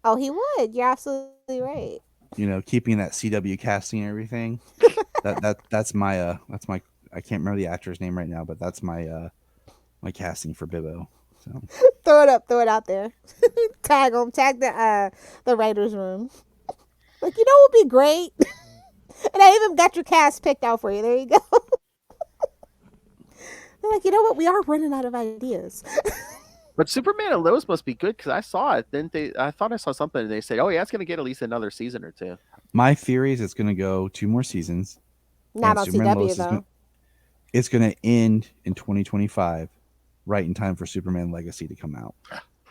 Oh, he would. You're absolutely right. You know, keeping that CW casting and everything. that's my I can't remember the actor's name right now, but that's my my casting for Bibbo. So. Throw it out there. Tag the writer's room. Like, you know what would be great? And I even got your cast picked out for you. There you go. They're like, you know what? We are running out of ideas. But Superman and Lois must be good, because I saw it. I thought I saw something, and they said, "Oh yeah, it's going to get at least another season or two." My theory is it's going to go 2 more seasons. Not on CW though. It's going to end in 2025. Right in time for Superman Legacy to come out.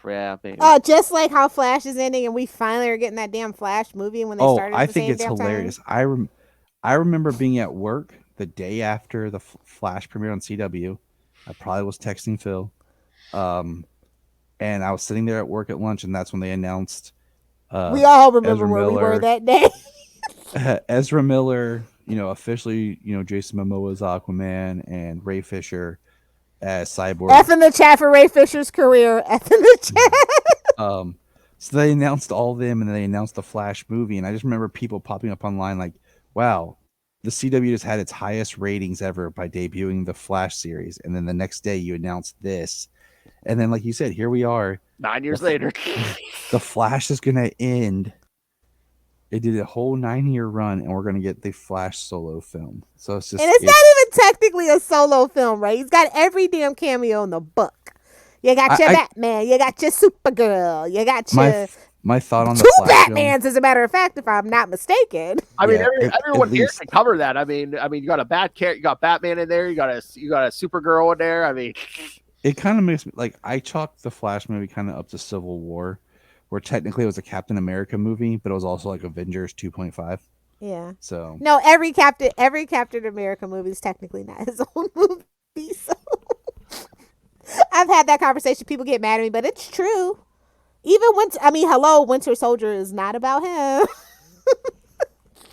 Yeah, baby. Just like how Flash is ending, and we finally are getting that damn Flash movie when they started. I think it's hilarious. I remember being at work the day after the Flash premiered on CW. I probably was texting Phil, and I was sitting there at work at lunch, and that's when they announced. We all remember where we were that day. Ezra Miller, officially, Jason Momoa's Aquaman, and Ray Fisher as Cyborg. F in the chat for Ray Fisher's career. F in the chat. So they announced all of them, and then they announced the Flash movie, and I just remember people popping up online like, wow, the CW just had its highest ratings ever by debuting the Flash series, and then the next day you announced this, and then like you said, here we are 9 years later. The Flash is going to end. It did a whole 9-year run, and we're going to get the Flash solo film. So it's just, and it's not even technically a solo film, right? He's got every damn cameo in the book. You got your Batman. You got your Supergirl. You got your my thought on the two Flash Batmans, as a matter of fact, if I'm not mistaken. I mean, Yeah, everyone at here least. can cover that. I mean, you got you got Batman in there. You got a Supergirl in there. I mean, It kind of makes me like I chalk the Flash movie kind of up to Civil War, where technically it was a Captain America movie, but it was also like Avengers 2.5. Yeah. So No, every Captain America movie is technically not his own movie. So I've had that conversation. People get mad at me, but it's true. Even Winter Soldier is not about him.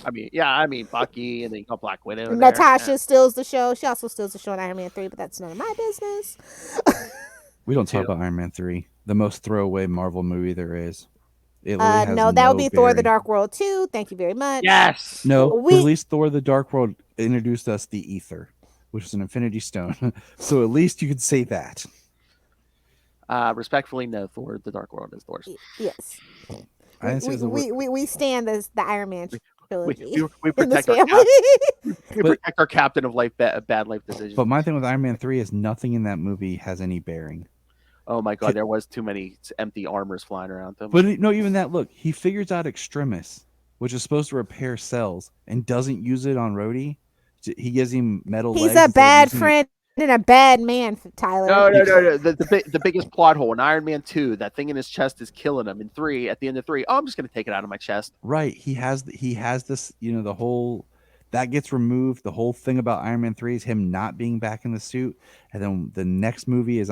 I mean, Bucky, and then you got Black Widow. Natasha steals the show. She also steals the show in Iron Man 3, but that's none of my business. we don't talk about Iron Man 3, the most throwaway Marvel movie there is. No, that would be Thor: The Dark World 2. Thank you very much. Yes. No, release Thor: The Dark World introduced us the Ether, which is an Infinity Stone. So at least you could say that. Respectfully, no. Thor: The Dark World is the worst. Yes. I didn't say it was we stand as the Iron Man trilogy. We in this protect our family. we protect our captain of bad life decisions. But my thing with Iron Man 3 is nothing in that movie has any bearing. Oh my god, there was too many empty armors flying around him. But no, even that. Look, he figures out Extremis, which is supposed to repair cells, and doesn't use it on Rhodey. He gives him metal. He's a bad friend and a bad man, Tyler. No. The biggest plot hole in Iron Man 2, that thing in his chest is killing him. In 3, at the end of 3, I'm just gonna take it out of my chest. Right. He has this. The whole that gets removed. The whole thing about Iron Man 3 is him not being back in the suit, and then the next movie is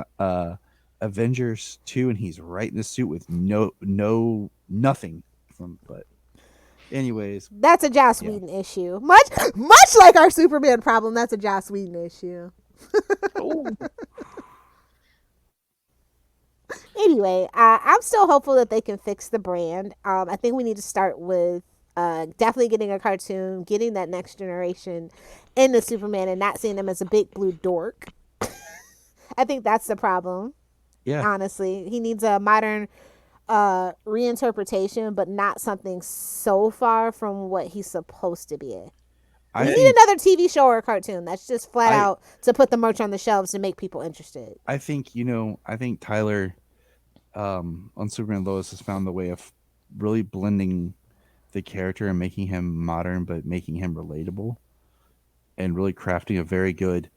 Avengers 2, and he's right in the suit with nothing from. But anyways, that's a Joss Whedon issue. Much like our Superman problem, that's a Joss Whedon issue. Anyway, I'm still hopeful that they can fix the brand. I think we need to start with definitely getting a cartoon, getting that next generation into Superman, and not seeing him as a big blue dork. I think that's the problem. Yeah. Honestly, he needs a modern reinterpretation, but not something so far from what he's supposed to be. We need another TV show or a cartoon that's just flat out to put the merch on the shelves to make people interested. I think Tyler on Superman and Lois has found the way of really blending the character and making him modern, but making him relatable, and really crafting a very good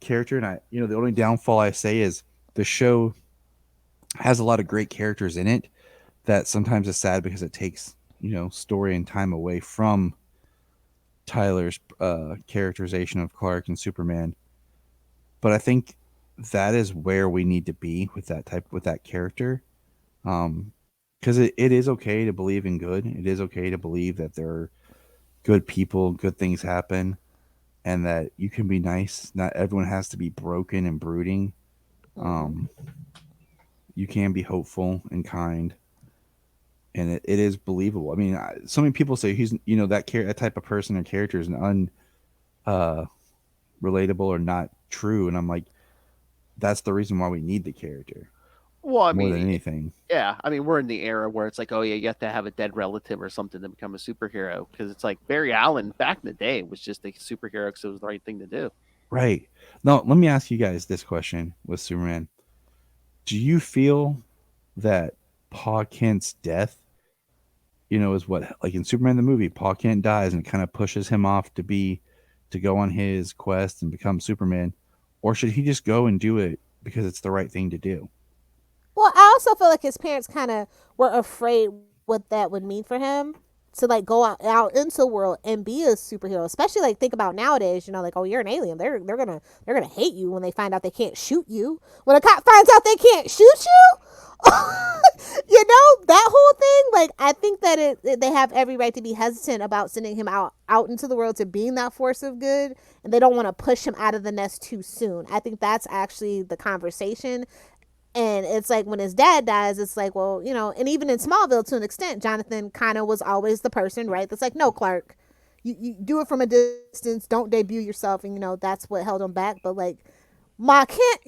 character. And the only downfall I say is the show has a lot of great characters in it that sometimes is sad because it takes story and time away from Tyler's characterization of Clark and Superman. But I think that is where we need to be with that character, because it is okay to believe in good. It is okay to believe that there are good people, good things happen, and that you can be nice. Not everyone has to be broken and brooding. You can be hopeful and kind, and it is believable. I mean, so many people say he's that type of person or character is an relatable or not true, and I'm like, that's the reason why we need the character. Well, I more mean, than anything. Yeah, I mean, we're in the era where it's like, oh yeah, you have to have a dead relative or something to become a superhero, because it's like Barry Allen back in the day was just a superhero because it was the right thing to do. Right. Now, let me ask you guys this question with Superman. Do you feel that Pa Kent's death, is what, like in Superman the movie, Pa Kent dies and it kind of pushes him off to go on his quest and become Superman, or should he just go and do it because it's the right thing to do? Well, I also feel like his parents kind of were afraid what that would mean for him to like go out into the world and be a superhero. Especially like think about nowadays, like, oh, you're an alien. They're gonna hate you when they find out they can't shoot you. When a cop finds out they can't shoot you, that whole thing. Like, I think that they have every right to be hesitant about sending him out into the world to being that force of good, and they don't want to push him out of the nest too soon. I think that's actually the conversation. And it's like when his dad dies, it's like, well, and even in Smallville to an extent, Jonathan kind of was always the person, right? That's like, no, Clark, you do it from a distance. Don't debut yourself. And, that's what held him back. But like Ma Kent,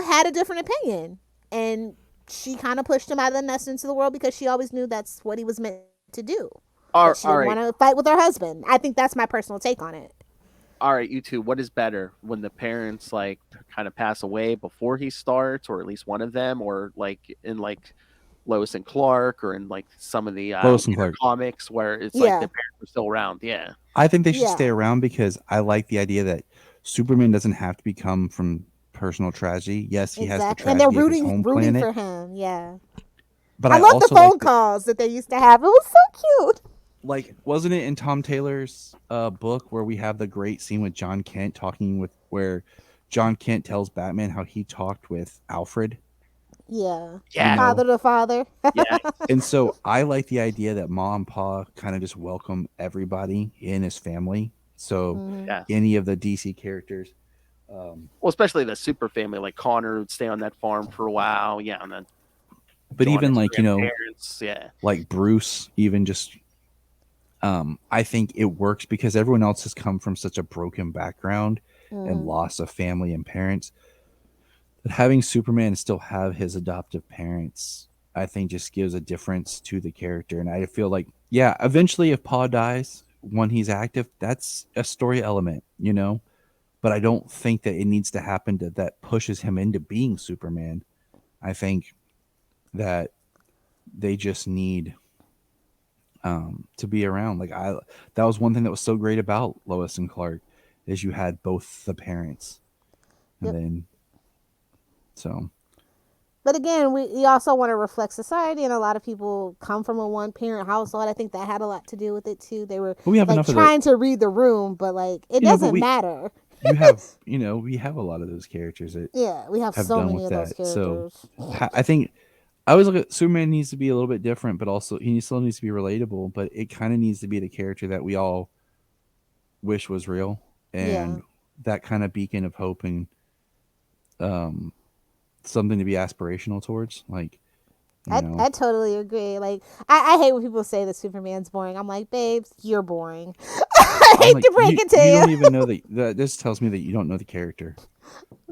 had a different opinion. And she kind of pushed him out of the nest into the world because she always knew that's what he was meant to do. She didn't want to fight with her husband. I think that's my personal take on it. all right, you two, what is better, when the parents like kind of pass away before he starts, or at least one of them, or like in like Lois and Clark, or in like some of the Lois and Clark comics where it's like the parents are still around? Yeah, I think they should stay around because I like the idea that Superman doesn't have to become from personal tragedy. Yes, he has the tragedy and they're of his home rooting planet for him. Yeah, but I love the phone calls that they used to have. It was so cute. Like, wasn't it in Tom Taylor's book where we have the great scene with John Kent where John Kent tells Batman how he talked with Alfred? Yeah. Yeah. Father to father. Yeah. And so I like the idea that Ma and Pa kind of just welcome everybody in his family. So any of the DC characters. Well, especially the super family, like Connor would stay on that farm for a while. Yeah. And then but even like, parents, like Bruce, even just I think it works because everyone else has come from such a broken background and loss of family and parents. But having Superman still have his adoptive parents, I think just gives a difference to the character. And I feel like, yeah, eventually if Pa dies when he's active, that's a story element, but I don't think that it needs to happen that pushes him into being Superman. I think that they just need to be around. Like that was one thing that was so great about Lois and Clark is you had both the parents. And then but again, we also want to reflect society, and a lot of people come from a one-parent household. I think that had a lot to do with it too. They were like trying to read the room, but like it doesn't matter. You have, we have a lot of those characters that we have so many of those characters. So I think I always look at Superman needs to be a little bit different, but also he still needs to be relatable. But it kind of needs to be the character that we all wish was real, and that kind of beacon of hope and something to be aspirational towards. Like, I totally agree. Like, I hate when people say that Superman's boring. I'm like, babes, you're boring. I hate to break it to you. You don't even know that. This tells me that you don't know the character.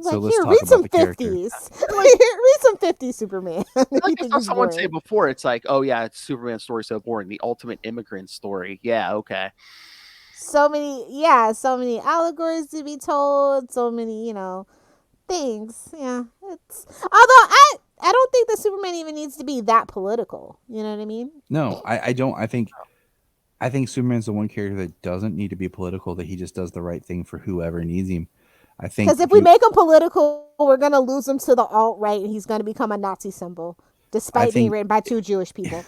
So let's talk read about some the character. 50s. Read some 50s Superman. Like I saw someone say before, it's like, oh yeah, it's Superman's story so boring. The ultimate immigrant story. Yeah, okay. So many allegories to be told. So many, things. Yeah, although I don't think that Superman even needs to be that political. You know what I mean? No, I don't. I think Superman's the one character that doesn't need to be political. That he just does the right thing for whoever needs him. I think because if we make him political, we're gonna lose him to the alt-right, and he's gonna become a Nazi symbol, despite being written by two Jewish people.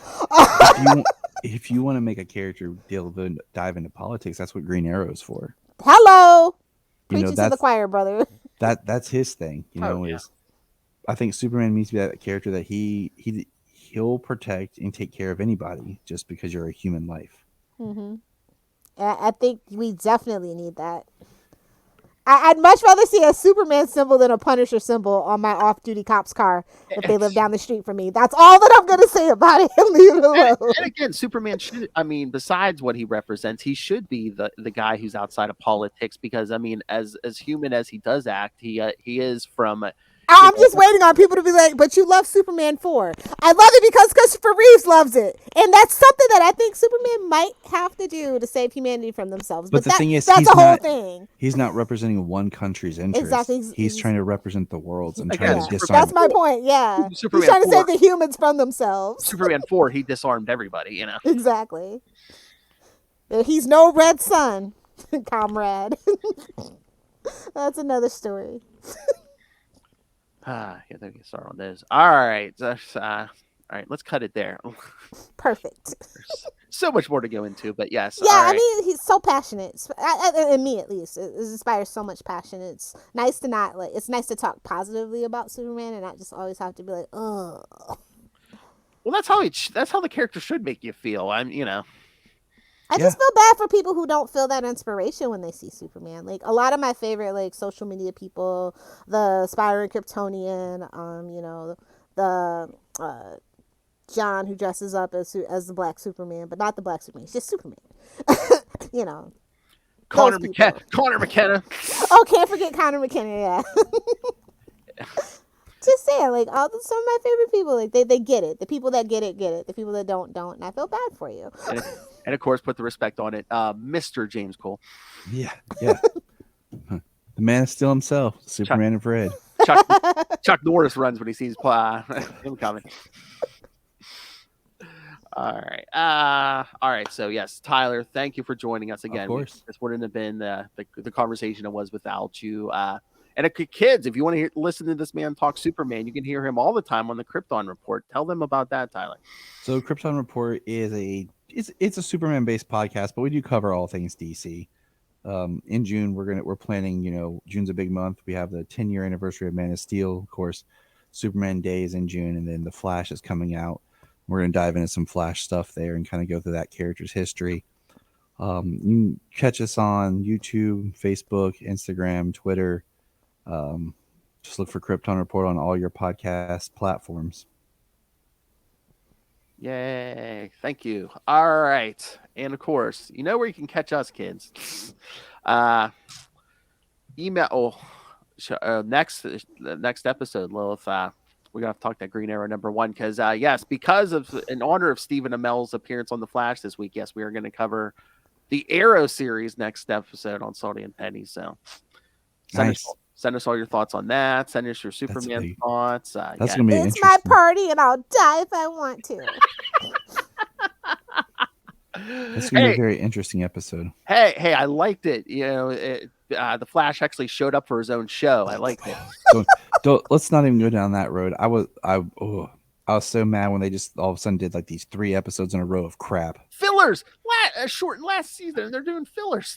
If you want to make a character dive into politics, that's what Green Arrow is for. Hello, preaching to the choir, brother. That's his thing. I think Superman needs to be that character that he'll protect and take care of anybody just because you're a human life. Mm-hmm. I think we definitely need that. I'd much rather see a Superman symbol than a Punisher symbol on my off-duty cop's car if they live down the street from me. That's all that I'm going to say about it and leave it alone. And again, Superman should, besides what he represents, he should be the guy who's outside of politics because, as human as he does act, he is from... I'm just waiting on people to be like, but you love Superman 4. I love it because Christopher Reeves loves it. And that's something that I think Superman might have to do to save humanity from themselves. But the thing is, that's a whole thing. He's not representing one country's interest. Exactly. He's trying to represent the world's and trying to disarm. That's my point, yeah. He's trying to save the humans from themselves. Superman 4, he disarmed everybody, Exactly. He's no red sun, comrade. That's another story. Yeah, let me start on this. All right, let's cut it there. Perfect. There's so much more to go into, but yes. Yeah, he's so passionate. In me, at least, it inspires so much passion. It's nice to it's nice to talk positively about Superman and not just always have to be like, oh. Well, that's how the character should make you feel. I just feel bad for people who don't feel that inspiration when they see Superman. Like a lot of my favorite social media people, the aspiring Kryptonian, the John who dresses up as the Black Superman, but not the Black Superman. It's just Superman. Connor McKenna. Oh, can't forget Connor McKenna. Yeah. Just saying, some of my favorite people, they get it. The people that get it, get it. The people that don't. And I feel bad for you. And of course, put the respect on it. Mr. James Cole. Yeah. The Man of Steel himself, Superman of Red. Chuck Norris runs when he sees him coming. All right. So yes, Tyler, thank you for joining us again. Of course. This wouldn't have been the conversation it was without you. And kids, if you want to listen to this man talk Superman, you can hear him all the time on the Krypton Report. Tell them about that, Tyler. So Krypton Report is it's a Superman based podcast, but we do cover all things DC. In June, we're planning. June's a big month. We have the 10-year anniversary of Man of Steel, of course. Superman Day is in June, and then the Flash is coming out. We're going to dive into some Flash stuff there and kind of go through that character's history. You can catch us on YouTube, Facebook, Instagram, Twitter. Just look for Krypton Report on all your podcast platforms. Yay. Thank you. All right. And of course, you know where you can catch us, kids. Email next episode, Lilith. We're gonna have to talk that Green Arrow #1 because because of in honor of Stephen Amell's appearance on the Flash this week, yes, we are going to cover the Arrow series next episode on Salty and Penny. So send us all your thoughts on that. Send us your Superman thoughts. That's gonna be It's my party, and I'll die if I want to. It's gonna be a very interesting episode. Hey, I liked it. The Flash actually showed up for his own show. I liked it. Let's not even go down that road. I was so mad when they just all of a sudden did like these 3 episodes in a row of crap. Fillers. Last season, they're doing fillers.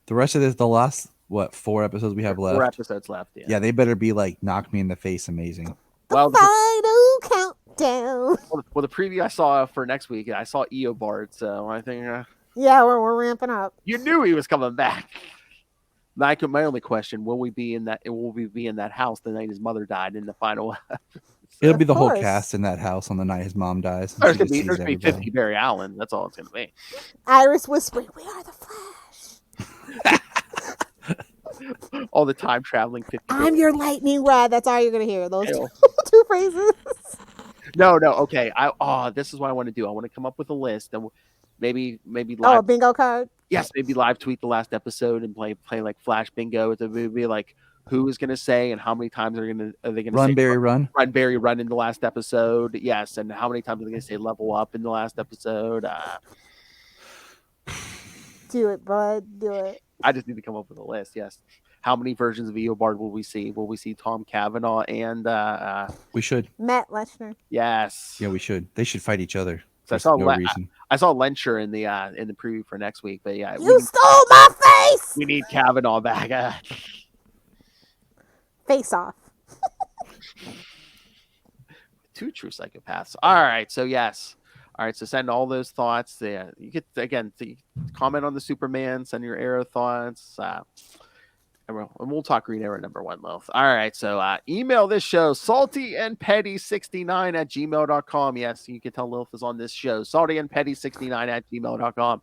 The rest of this, the last 4 episodes we have left? 4 episodes left. Yeah, they better be like knock me in the face, amazing. Well, final countdown. Well, the preview I saw for next week, I saw Eobard, so I think. Yeah, we're ramping up. You knew he was coming back. My only question: Will we be in that house the night his mother died in the final? It'll be the whole cast in that house on the night his mom dies. There's gonna be 50 Barry Allen. That's all it's gonna be. Iris whispering, "We are the Flash." All the time traveling 50. I'm your lightning rod. That's all you're gonna hear. Those two phrases. No. Okay. This is what I want to do. I want to come up with a list and maybe live. Oh, a bingo card. Yes, maybe live tweet the last episode and play like Flash bingo. It would be like who is going to say and how many times are they going to run say Barry run in the last episode. Yes, and how many times are they going to say level up in the last episode? Do it, bud. Do it. I just need to come up with a list. Yes. How many versions of Eobard will we see? Will we see Tom Cavanaugh and we should Matt Lechner? Yes. Yeah, we should. They should fight each other. So I saw Lencher in the preview for next week, but yeah, you stole my face. We need Cavanaugh back. Face off. 2 true psychopaths. All right, so yes. All right, so send all those thoughts. Yeah, you get again comment on the Superman. Send your Arrow thoughts. And we'll talk Green Arrow #1, Lilith. All right, so email this show, saltyandpetty69@gmail.com. Yes, you can tell Lilith is on this show, saltyandpetty69@gmail.com.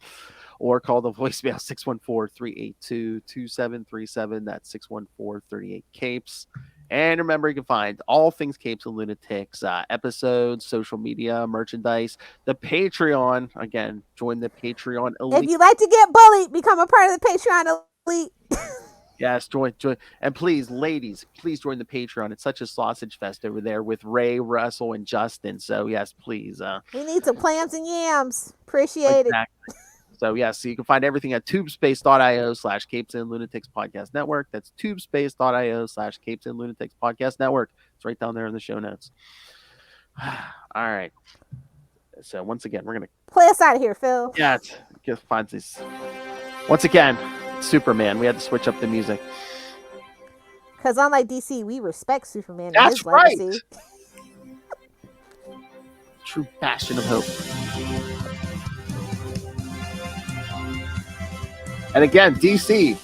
Or call the voicemail 614-382-2737. That's 614-38-CAPES. And remember, you can find all things Capes and Lunatics, episodes, social media, merchandise, the Patreon. Again, join the Patreon elite. If you like to get bullied, become a part of the Patreon elite. Yes, join. And please, ladies, please join the Patreon. It's such a sausage fest over there with Ray, Russell, and Justin. So, yes, please. We need some clams and yams. Appreciate it. So, yes, so you can find everything at tubespace.io/Capes and Lunatics Podcast Network. That's tubespace.io/Capes and Lunatics Podcast Network. It's right down there in the show notes. All right. So, once again, we're going to play us out of here, Phil. Yeah, just find this. Once again, Superman. We had to switch up the music. Because unlike DC, we respect Superman. That's and his right. legacy. True bastion of hope. And again, DC,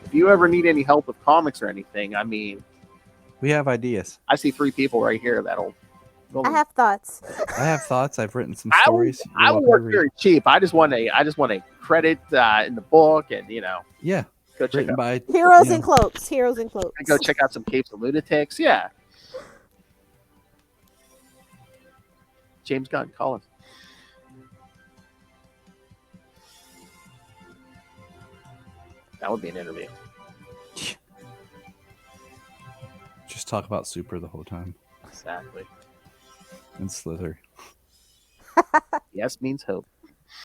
if you ever need any help with comics or anything, I mean, we have ideas. I see 3 people right here that'll. I have thoughts. I've written some stories. I will work very cheap. I just want a credit in the book, and yeah, go check out Heroes in Cloaks. Heroes in Cloaks. And go check out some Capes and Lunatics. Yeah, James Gunn, call us. That would be an interview. Just talk about Super the whole time Exactly. and Slither. Yes means hope.